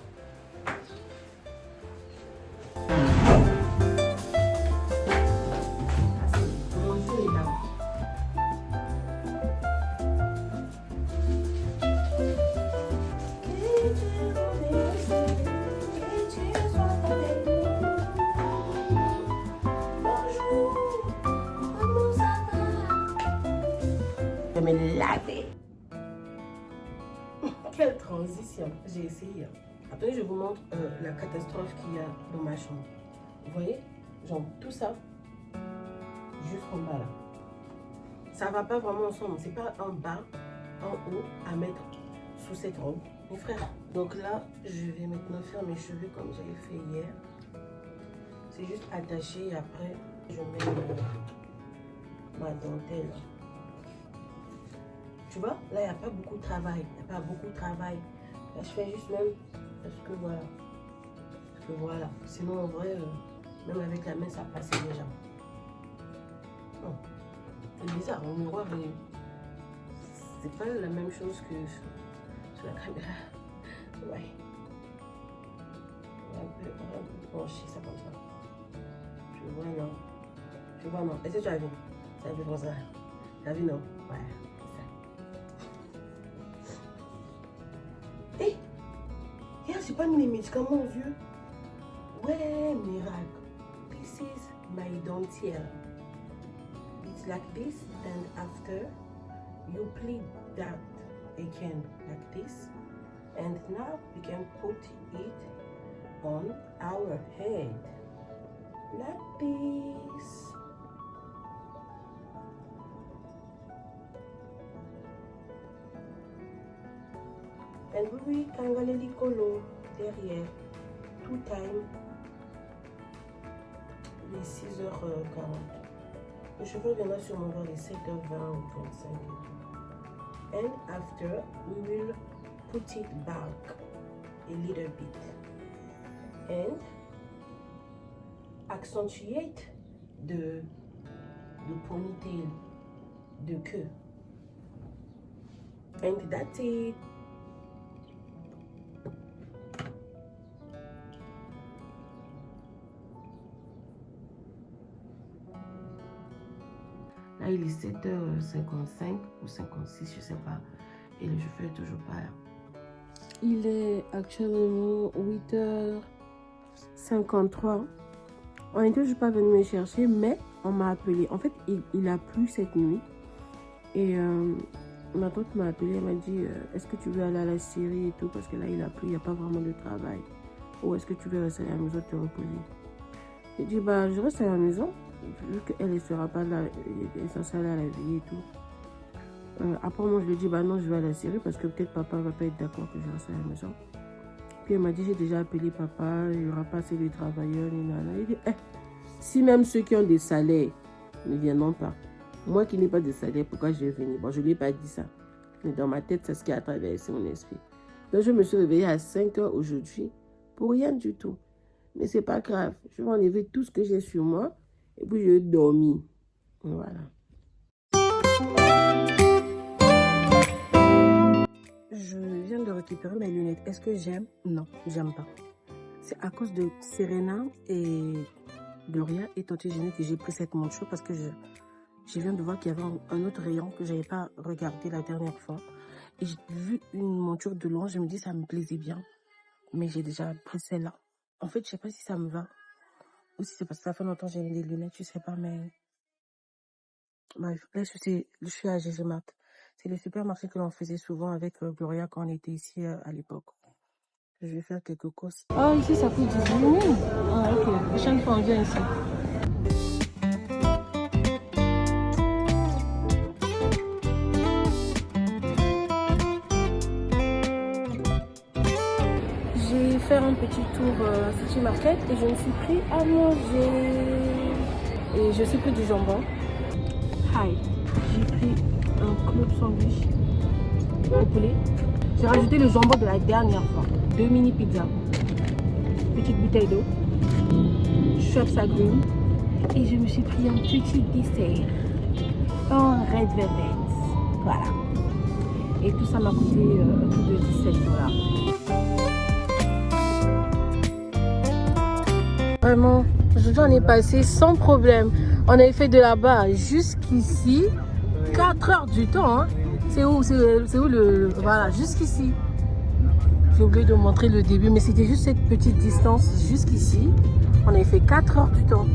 Je vais me laver. Quelle transition. J'ai essayé. Après, je vous montre la catastrophe qu'il y a dans ma chambre. Vous voyez? Genre, tout ça, jusqu'en bas là. Ça va pas vraiment ensemble. C'est pas en bas, en haut, à mettre sous cette robe. Mes frères. Donc là, je vais maintenant faire mes cheveux comme j'avais fait hier. C'est juste attaché et après, je mets ma dentelle. Tu vois, là, il n'y a pas beaucoup de travail. Il n'y a pas beaucoup de travail. Là, je fais juste même parce que voilà. Parce que voilà. Sinon, en vrai, même avec la main, ça passait déjà. Non. C'est bizarre. Au miroir, c'est pas la même chose que sur la caméra. Ouais. On va un peu pencher ça comme ça. Tu vois, non. Tu vois, non. Est-ce que tu as vu? Tu as vu comme ça? Tu as vu, non? Ouais. Hé, hier j'ai pas mis les médicaments aux yeux. Ouais, miracle. This is my dentier. It's like this, and after you pleat that again like this, and now we can put it on our head like this. And oui, Kangale Likolo derrière, tout time, les 6h40. Le cheveu viendra sûrement vers les 7h20 ou 25 et tout. And after, we will put it back a little bit. And accentuate the ponytail, the queue. And that's it. Là, il est 7h55 ou 56, je sais pas. Et le chauffeur est toujours pas là. Il est actuellement 8h53. On n'est toujours pas venu me chercher, mais on m'a appelé. En fait, il a plu cette nuit. Et ma tante m'a appelé, elle m'a dit est-ce que tu veux aller à la Syrie et tout? Parce que là, il a plu, il n'y a pas vraiment de travail. Ou est-ce que tu veux rester à la maison te reposer? J'ai dit bah, je reste à la maison. Vu qu'elle ne sera pas là, elle est censée aller à la vie et tout. Après, moi, je lui ai dit, bah non, je vais à la Syrie parce que peut-être papa ne va pas être d'accord que je reste à la maison. Puis elle m'a dit, j'ai déjà appelé papa, il n'y aura pas assez de travailleurs. Il dit, si même ceux qui ont des salaires ne viendront pas, moi qui n'ai pas de salaire, pourquoi je vais venir? Bon, je ne lui ai pas dit ça. Mais dans ma tête, c'est ce qui a traversé mon esprit. Donc, je me suis réveillée à 5h aujourd'hui pour rien du tout. Mais c'est pas grave. Je vais enlever tout ce que j'ai sur moi. Et puis, je dormis. Voilà. Je viens de récupérer mes lunettes. Est-ce que j'aime? Non, j'aime pas. C'est à cause de Serena et Gloria et Tante Jenny que j'ai pris cette monture parce que je viens de voir qu'il y avait un autre rayon que je n'avais pas regardé la dernière fois. Et j'ai vu une monture de loin. Je me dis ça me plaisait bien. Mais j'ai déjà pris celle-là. En fait, je sais pas si ça me va. Ou si c'est parce que ça fait longtemps que j'ai mis des lunettes, je sais pas, mais... Bref, là, je suis à GG Mart. C'est le supermarché que l'on faisait souvent avec Gloria quand on était ici à l'époque. Je vais faire quelques courses. Ah, ici ça coûte 18 000. Ah, ok. Prochaine fois on vient ici. J'ai fait un petit tour City Market et je me suis pris à manger. Et je sais plus du jambon. Hi. J'ai pris un club sandwich au poulet. J'ai rajouté le jambon de la dernière fois. 2 mini pizzas. Petite bouteille d'eau. Schweppes agrumes. Et je me suis pris un petit dessert. Un red velvet. Voilà. Et tout ça m'a coûté plus de 17 $. Vraiment, j'en ai passé sans problème. On avait fait de là-bas jusqu'ici 4 heures du temps. Hein. C'est où le... Voilà, jusqu'ici. J'ai oublié de vous montrer le début, mais c'était juste cette petite distance jusqu'ici. On avait fait 4 heures du temps.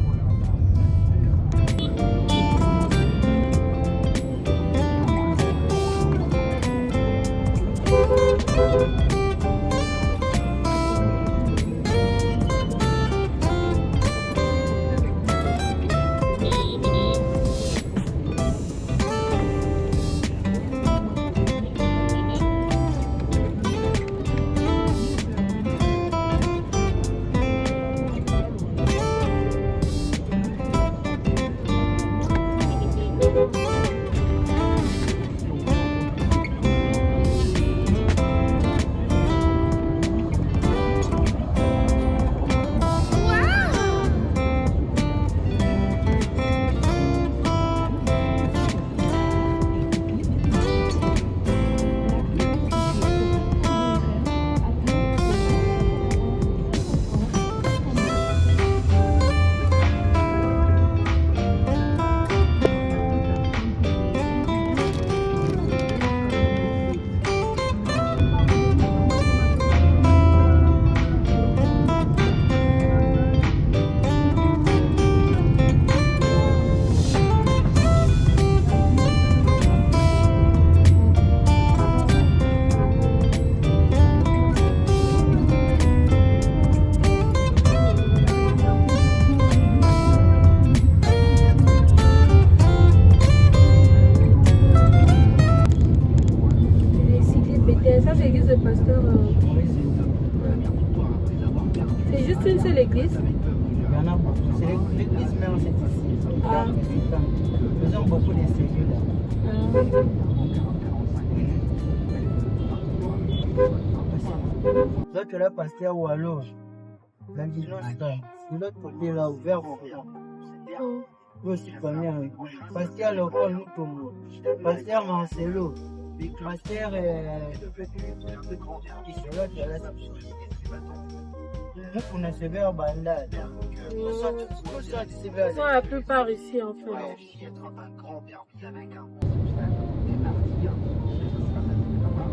C'est juste une seule église. Il y en a beaucoup. C'est l'église même, c'est ici. Ah. Nous avons beaucoup de cellules là. Là, tu as la pasteur Wallo. Dans de l'autre côté, là, ouvert au fond. Nous aussi, première. Pasteur Laurent Lutombo. Pasteur Marcelo. Pasteur. Nous connaissons bien Bandal. Ils sont la plupart ici en fait.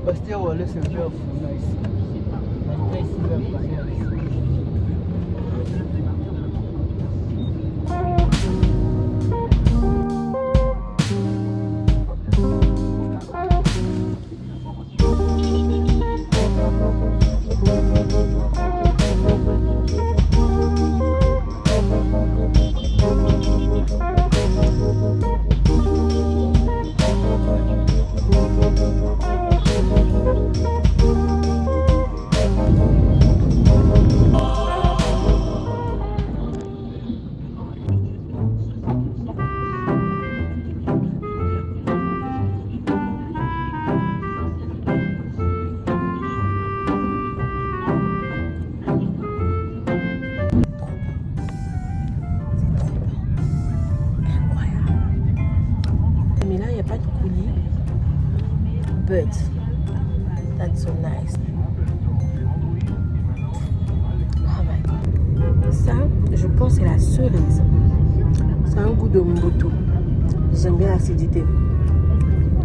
Pasteur Wallo, c'est bien fou ici. Maintenant, ici, il va parler. But that's so nice. Ah ouais. Ça, je pense c'est la cerise. C'est un goût de mboto. J'aime bien l'acidité.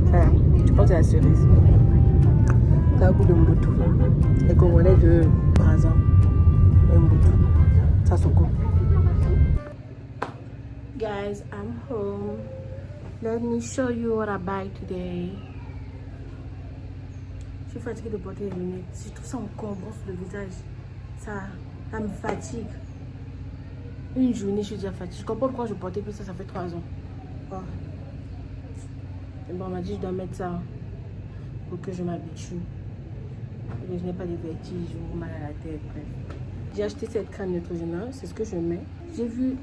Voilà, je pense c'est la cerise. C'est un goût de mboto. Les Congolais de Brazza. Et mboto. Ça c'est cool. Guys, I'm home. Let me show you what I buy today. Je suis fatiguée de porter les lunettes. Si je trouve ça encombrant sur le visage, ça me fatigue. Une journée, je suis déjà fatiguée. Je comprends pourquoi je portais plus ça fait 3 ans. Oh. Et bon, on m'a dit que je dois mettre ça pour que je m'habitue. Que je n'ai pas de vertiges ou mal à la tête, bref. J'ai acheté cette crème Neutrogena, c'est ce que je mets. J'ai vu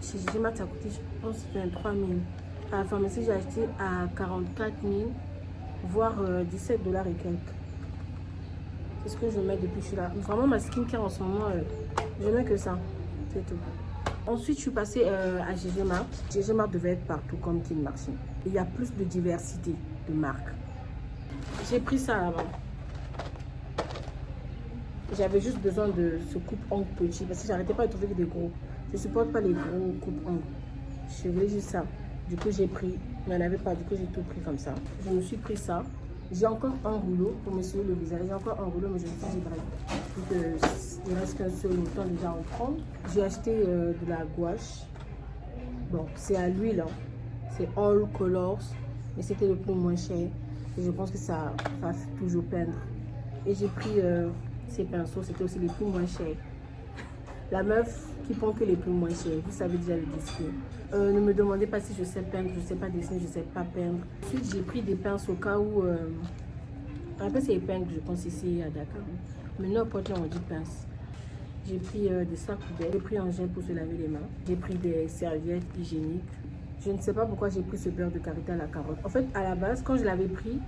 chez Gigimat, ça a coûté, je pense, 23 000. À la pharmacie, j'ai acheté à 44 000, voire 17 $ et quelques. C'est ce que je mets depuis que je suis là. Vraiment, ma skincare en ce moment, je mets que ça. C'est tout. Ensuite, je suis passée à GG Mart. GG Mart devait être partout comme King Maxine. Il y a plus de diversité de marques. J'ai pris ça là-bas. J'avais juste besoin de ce coupe-ongles petit parce que j'arrêtais pas de trouver des gros. Je supporte pas les gros coupe-ongles. Je voulais juste ça. Du coup, j'ai pris. Il n'y en avait pas. Du coup, j'ai tout pris comme ça. Je me suis pris ça. J'ai encore un rouleau pour m'essuyer le visage. J'ai encore un rouleau, mais je me suis dit bref. Il reste qu'un seul, autant déjà en prendre. J'ai acheté de la gouache. Bon, c'est à l'huile. Hein. C'est All Colors. Mais c'était le plus moins cher. Et je pense que ça va toujours peindre. Et j'ai pris ces pinceaux. C'était aussi les plus moins chers. La meuf qui prend que les plus moins chers. Vous savez déjà le discours. Ne me demandez pas si je sais peindre. Je ne sais pas dessiner. Je ne sais pas peindre. Ensuite, j'ai pris des pinces au cas où... Après, c'est les pinces que je pense ici à Dakar. Mais non, pas on dit pince. J'ai pris des sacs poubelles. J'ai pris un gel pour se laver les mains. J'ai pris des serviettes hygiéniques. Je ne sais pas pourquoi j'ai pris ce beurre de karité à la carotte. En fait, à la base, quand je l'avais pris,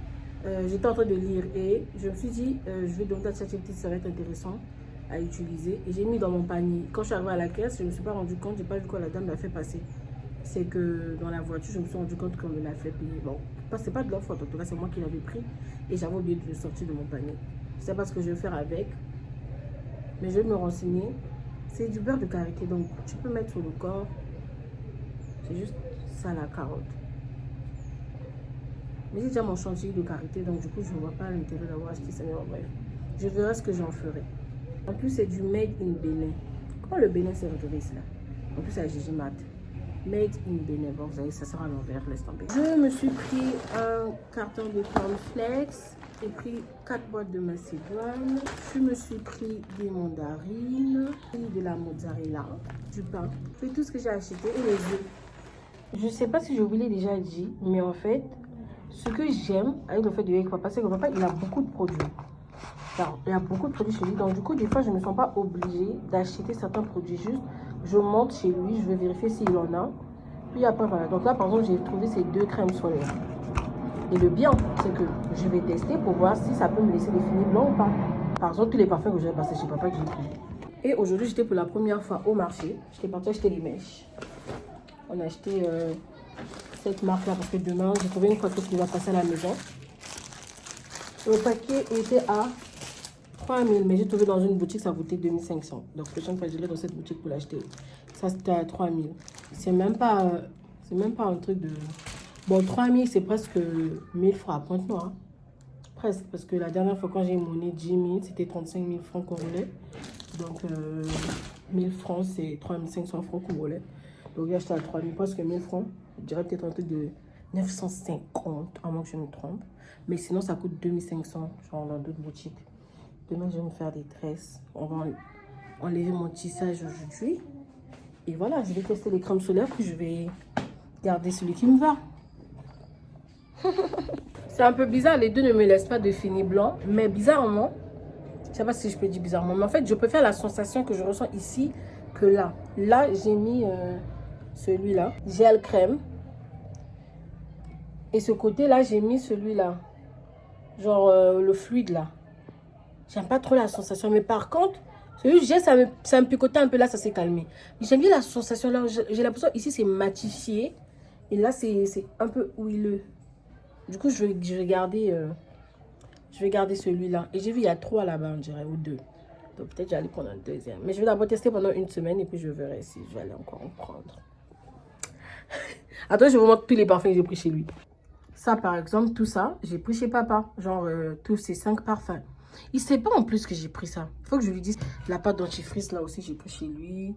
j'étais en train de lire et je me suis dit, je vais donc ChatGPT, ça va être intéressant à utiliser. Et j'ai mis dans mon panier. Quand je suis arrivée à la caisse, je ne me suis pas rendu compte, je n'ai pas vu quoi la dame l'a fait passer. C'est que dans la voiture, je me suis rendu compte qu'on me l'a fait payer. Bon, c'est pas de leur faute, en tout cas, c'est moi qui l'avais pris et j'avais oublié de le sortir de mon panier. Je ne sais pas ce que je vais faire avec, mais je vais me renseigner. C'est du beurre de karité, donc tu peux mettre sur le corps. C'est juste ça, la carotte. Mais j'ai déjà mon chantilly de karité, donc du coup, je ne vois pas l'intérêt d'avoir acheté ça. Mais bon, bref, je verrai ce que j'en ferai. En plus, c'est du Made in Bénin. Comment le Bénin s'est retrouvé ici là? En plus, c'est à Gigi Mat. Made in Bénin. Bon, vous savez, ça sera à l'envers, laisse tomber. Je me suis pris un carton de cornflakes. J'ai pris 4 boîtes de macédoine. Je me suis pris des mandarines, de la mozzarella, du pain. C'est tout ce que j'ai acheté et les œufs. Je ne sais pas si je vous l'ai déjà dit, mais en fait, ce que j'aime avec le fait de vivre avec papa, c'est que papa, il a beaucoup de produits. Alors, il y a beaucoup de produits chez lui. Donc, du coup, des fois, je ne me sens pas obligée d'acheter certains produits. Juste, je monte chez lui, je vais vérifier s'il en a. Puis après, voilà. Donc là, par exemple, j'ai trouvé ces 2 crèmes solaires. Et le bien, c'est que je vais tester pour voir si ça peut me laisser des finis blancs ou pas. Par exemple, tous les parfums que j'ai passés chez papa, que j'ai pris. Et aujourd'hui, j'étais pour la première fois au marché. J'étais partie acheter les mèches. On a acheté cette marque-là parce que demain, j'ai trouvé une photo qui va passer à la maison. Le paquet était à 3 000, mais j'ai trouvé dans une boutique, ça coûtait 2 500. Donc, la prochaine fois, je vais dans cette boutique pour l'acheter. Ça, c'était à 3 000. C'est même pas un truc de... Bon, 3 000, c'est presque 1000 francs à Pointe-Noire. Presque, parce que la dernière fois, quand j'ai monnaie 10 000, c'était 35 000 francs congolais. Donc, 1000 francs, c'est 3 500 francs congolais. Donc, j'ai acheté à 3 000, presque 1000 francs. Je dirais peut-être un truc de 950, à moins que je me trompe. Mais sinon, ça coûte 2500, genre dans d'autres boutiques. Demain, je vais me faire des tresses. On va enlever mon tissage aujourd'hui. Et voilà, je vais tester les crèmes solaires, puis je vais garder celui qui me va. C'est un peu bizarre, les deux ne me laissent pas de fini blanc. Mais bizarrement, je ne sais pas si je peux dire bizarrement, mais en fait, je préfère la sensation que je ressens ici que là. Là, j'ai mis celui-là, gel crème. Et ce côté-là, j'ai mis celui-là. Genre le fluide là. J'aime pas trop la sensation. Mais par contre, celui que j'ai, ça me picotait un peu. Là, ça s'est calmé. J'aime bien la sensation là. J'ai l'impression ici, c'est matifié. Et là, c'est un peu huileux. Du coup, je vais garder celui-là. Et j'ai vu, il y a 3 là-bas, on dirait, ou 2. Donc, peut-être j'allais prendre un deuxième. Mais je vais d'abord tester pendant 1 semaine. Et puis, je verrai si je vais aller encore en prendre. Attends, je vous montre tous les parfums que j'ai pris chez lui. Ça, par exemple, tout ça, j'ai pris chez papa. Genre, tous ces 5 parfums. Il sait pas en plus que j'ai pris ça. Il faut que je lui dise. La pâte dentifrice, là aussi, j'ai pris chez lui.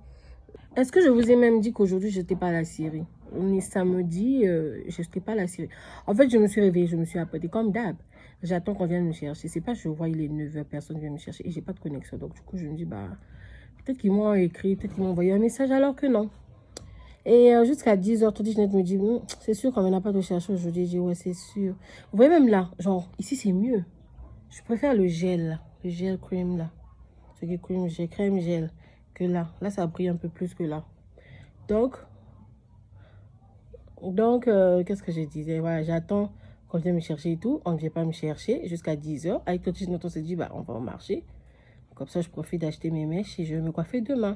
Est-ce que je vous ai même dit qu'aujourd'hui, je n'étais pas à la Syrie? On est samedi, je n'étais pas à la Syrie. En fait, je me suis réveillée, je me suis apprêtée comme d'hab. J'attends qu'on vienne me chercher. C'est pas, je vois, il est 9h, personne vient me chercher et j'ai pas de connexion. Donc, du coup, je me dis, bah, peut-être qu'ils m'ont écrit, peut-être qu'ils m'ont envoyé un message alors que non. Et jusqu'à 10h30, Jeanette me dit, c'est sûr qu'on n'a pas de chercher aujourd'hui. Je dis, ouais, c'est sûr. Vous voyez, même là, genre, ici, c'est mieux. Je préfère le gel, là. Le gel cream, là. Ce qui est cream, gel, crème, gel. Que là. Là, ça brille un peu plus que là. Donc qu'est-ce que je disais? Voilà, j'attends qu'on vienne me chercher et tout. On ne vient pas me chercher jusqu'à 10h. Avec toi, on s'est dit, bah, on va au marché. Comme ça, je profite d'acheter mes mèches et je vais me coiffer demain.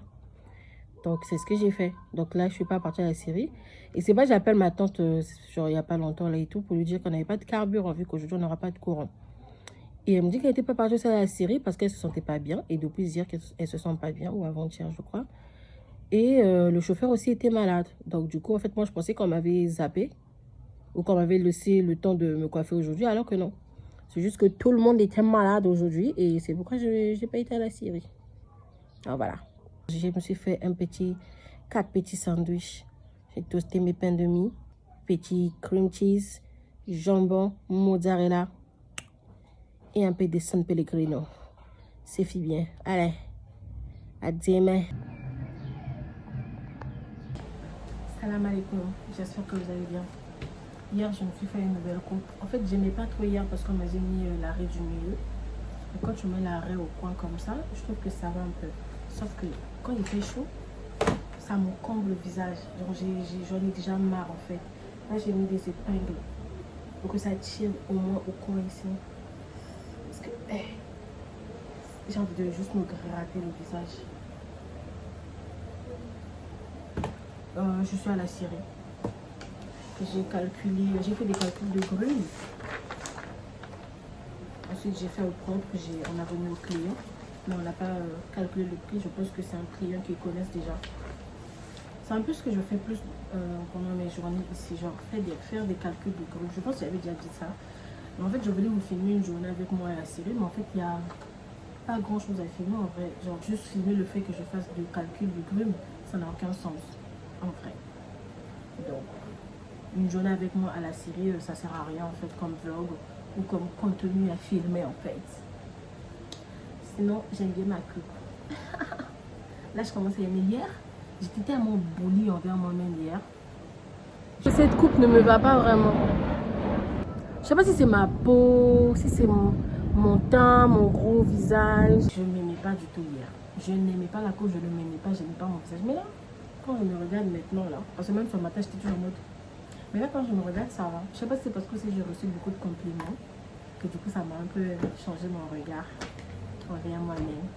Donc, c'est ce que j'ai fait. Donc là, je ne suis pas partie à la Syrie. Et c'est pas, j'appelle ma tante, genre, il n'y a pas longtemps, là et tout, pour lui dire qu'on n'avait pas de carburant, vu qu'aujourd'hui, on n'aura pas de courant. Et elle me dit qu'elle n'était pas partie à la Syrie parce qu'elle ne se sentait pas bien. Et depuis hier qu'elle ne se sent pas bien, ou avant-hier, je crois. Et le chauffeur aussi était malade. Donc, du coup, en fait, moi, je pensais qu'on m'avait zappé. Ou qu'on m'avait laissé le temps de me coiffer aujourd'hui, alors que non. C'est juste que tout le monde était malade aujourd'hui. Et c'est pourquoi je n'ai pas été à la Syrie. Alors, voilà. Je me suis fait 4 petits sandwichs. J'ai toasté mes pains de mie. Petit cream cheese, jambon, mozzarella. Et un peu de San Pellegrino. C'est fait bien. Allez. À demain. Salam alaikum. J'espère que vous allez bien. Hier, je me suis fait une nouvelle coupe. En fait, j'aimais pas trop hier parce qu'on m'a mis l'arrêt du milieu. Et quand tu mets l'arrêt au coin comme ça, je trouve que ça va un peu. Sauf que quand il fait chaud, ça me comble le visage. J'en ai déjà marre en fait. Là, j'ai mis des épingles pour que ça tire au moins au coin ici. Parce que j'ai envie de juste me gratter le visage. Je suis à la Syrie. J'ai fait des calculs de grumes. Ensuite, j'ai fait au propre. On a remis au client. Mais on n'a pas calculé le prix. Je pense que c'est un client qu'ils connaissent déjà. C'est un peu ce que je fais plus pendant mes journées ici. Genre, faire des calculs de grumes. Je pense que j'avais déjà dit ça. Mais en fait, je voulais vous filmer une journée avec moi à la Syrie. Mais en fait, il n'y a pas grand chose à filmer en vrai. Genre, juste filmer le fait que je fasse du calcul de grumes, ça n'a aucun sens. En vrai. Donc, une journée avec moi à la Syrie, ça sert à rien en fait comme vlog ou comme contenu à filmer en fait. Sinon, j'aime bien ma coupe. Là, je commence à aimer hier. J'étais tellement bully envers moi-même hier. Cette coupe ne me va pas vraiment. Je sais pas si c'est ma peau, si c'est mon teint, mon gros visage. Je ne m'aimais pas du tout hier. Je n'aimais pas la coupe, je ne m'aimais pas, je n'aimais pas mon visage. Mais là, quand je me regarde maintenant là, parce que même sur ma tête, j'étais toujours en mode. Mais là, quand je me regarde, ça va. Je sais pas si c'est parce que j'ai reçu beaucoup de compliments que du coup, ça m'a un peu changé mon regard envers moi-même.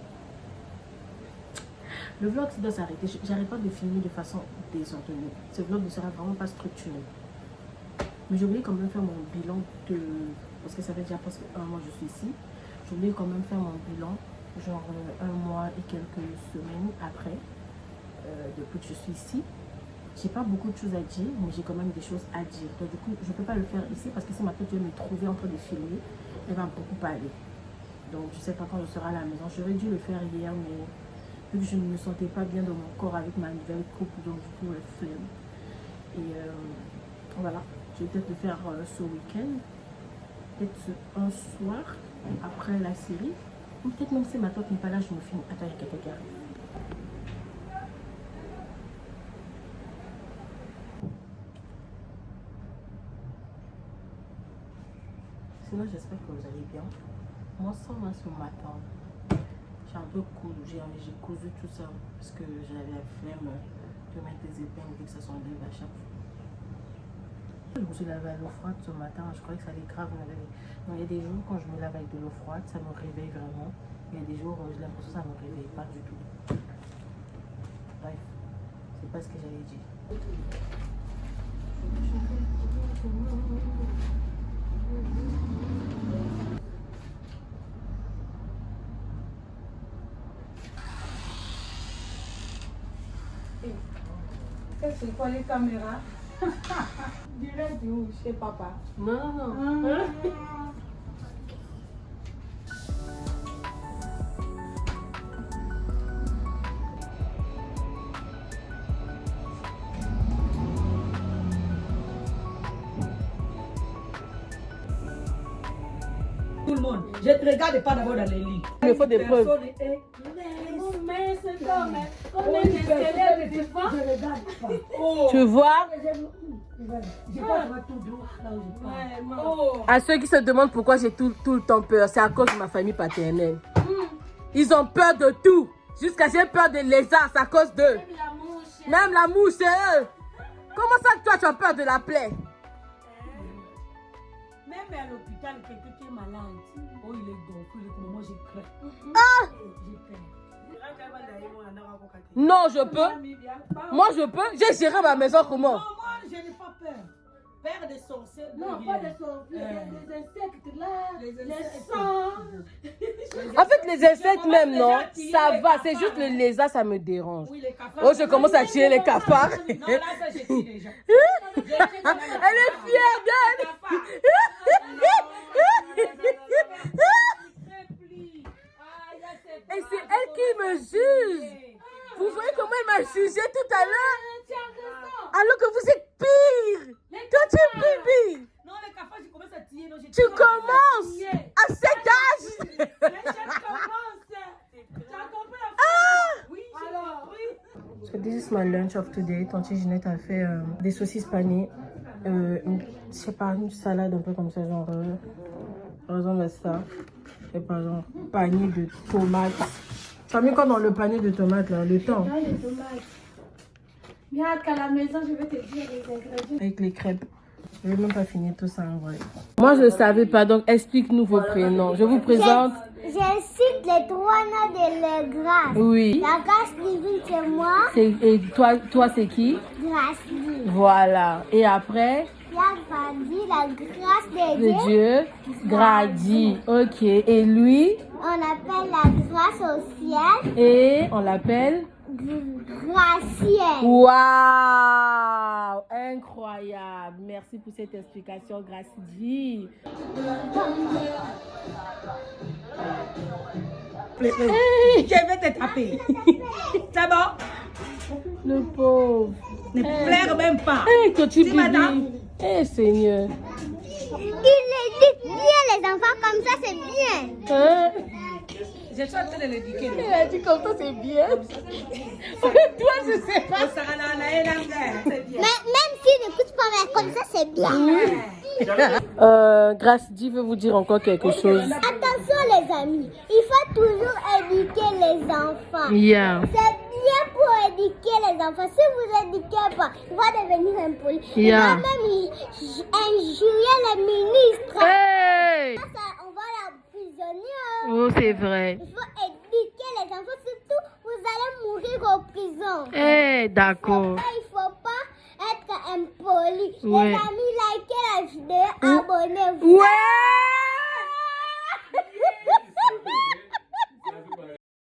Le vlog, ça doit s'arrêter. J'arrête pas de filmer de façon désordonnée. Ce vlog ne sera vraiment pas structuré. Mais je voulais quand même faire mon bilan de... Parce que ça fait déjà presque 1 mois que je suis ici. Je voulais quand même faire mon bilan, genre 1 mois et quelques semaines après, depuis que je suis ici. J'ai pas beaucoup de choses à dire, mais j'ai quand même des choses à dire. Donc du coup, je peux pas le faire ici parce que si ma tête vient me trouver en train de filmer, elle va beaucoup parler. Donc je sais pas quand je serai à la maison. J'aurais dû le faire hier, mais vu que je ne me sentais pas bien dans mon corps avec ma nouvelle coupe, donc du coup, flemme. Et voilà, je vais peut-être le faire ce week-end. Peut-être un soir, après la série. Ou peut-être même si ma tante n'est pas là, je me filme. Attends, il y a quelqu'un qui arrive. Sinon, j'espère que vous allez bien. Moi, ça va ce matin. J'ai un peu couru, j'ai cousu tout ça parce que j'avais la flemme de mettre des épingles vu que ça s'enlève à chaque fois. Je me suis lavé à l'eau froide ce matin, je croyais que ça allait grave me laver. Donc, il y a des jours quand je me lave avec de l'eau froide, ça me réveille vraiment. Il y a des jours où j'ai l'impression que ça ne me réveille pas du tout. Bref, c'est pas ce que j'avais dit. C'est quoi les caméras? Direct où? Chez papa. Non, non. Tout le monde. Je ne te regarde pas d'abord dans les lits. Il me faut des preuves. Personne est Mais c'est comme Oh, un célèbre, tu vois. je ne regarde pas. Oh. Tu vois, J'ai pas droit tout droit là où je parle. Oh. à ceux qui se demandent pourquoi j'ai tout le temps peur, c'est à cause de ma famille paternelle. Ils ont peur de tout. Jusqu'à j'ai peur des lézards, c'est à cause d'eux. Même la mouche, c'est eux. Comment ça que toi, tu as peur de la plaie? Même à l'hôpital, quelqu'un qui est malade, oh, il est gonflé, moi j'ai craint. Ah! J'ai peur. Non, je peux. Moi, je peux. J'ai géré ma maison comment? Non, moi, je n'ai pas peur. Peur des sorciers. Non, pas des sorcières, des insectes là, Les les insectes. sangs. En fait, les insectes même, non, ça va. C'est juste le lézard, ça me dérange. Oui, les cafards. Oh, je commence à tirer les cafards. Non, là, ça, j'ai tiré déjà. Elle est fière d'elle. Et c'est elle qui me juge. Vous voyez comment elle m'a jugé tout à l'heure? Alors que vous êtes pire. Toi, tu es pire. Non, les cafards, je commence à tirer. Tu commences à cet âge. So this is my lunch of today. Tante Ginette a fait des saucisses panées. Je sais pas, une salade un peu comme ça, genre ressemble à ça. Et par exemple, panier de tomates. Tu as mis quoi dans le panier de tomates là, le temps? Dans les tomates. Mais hâte qu'à la maison, je vais te dire les ingrédients. Avec les crêpes. Je vais même pas finir tout ça en vrai. Moi je ne savais pas, donc explique-nous vos prénoms. Je vous présente. Je cite les trois noms de la grâce. Oui. La grâce divine, c'est moi. Et toi c'est qui? Grâce divine. Voilà. Et après? La grâce, la grâce de De Dieu. Dieu. Grady. Ok. Et lui? On appelle la grâce au ciel. Et on l'appelle? Gracielle. Waouh! Incroyable. Merci pour cette explication, Gracie. Je vais te taper. C'est bon? Le pauvre. Ne pleure même pas. Eh, que tu Si, madame. Eh, Seigneur. Il éduque bien les enfants comme ça, c'est bien. Hein? Je suis en train de l'éduquer. Elle a dit comme ça, c'est bien. Toi, je sais pas. C'est bien. Mais même s'il n'écoute pas, mais comme ça, c'est bien. Gracie veut vous dire encore quelque chose. Attention, les amis. Il faut toujours éduquer les enfants. Yeah. C'est bien pour éduquer les enfants. Si vous éduquez pas, il va devenir impoli. Il Yeah. va même injurier les ministres. Hey! Ça, on va l'emprisonner. Oh, c'est vrai. Il faut éduquer les enfants. Surtout, vous allez mourir en prison. Eh, d'accord. Il ne faut pas être impoli. Ouais. Les amis,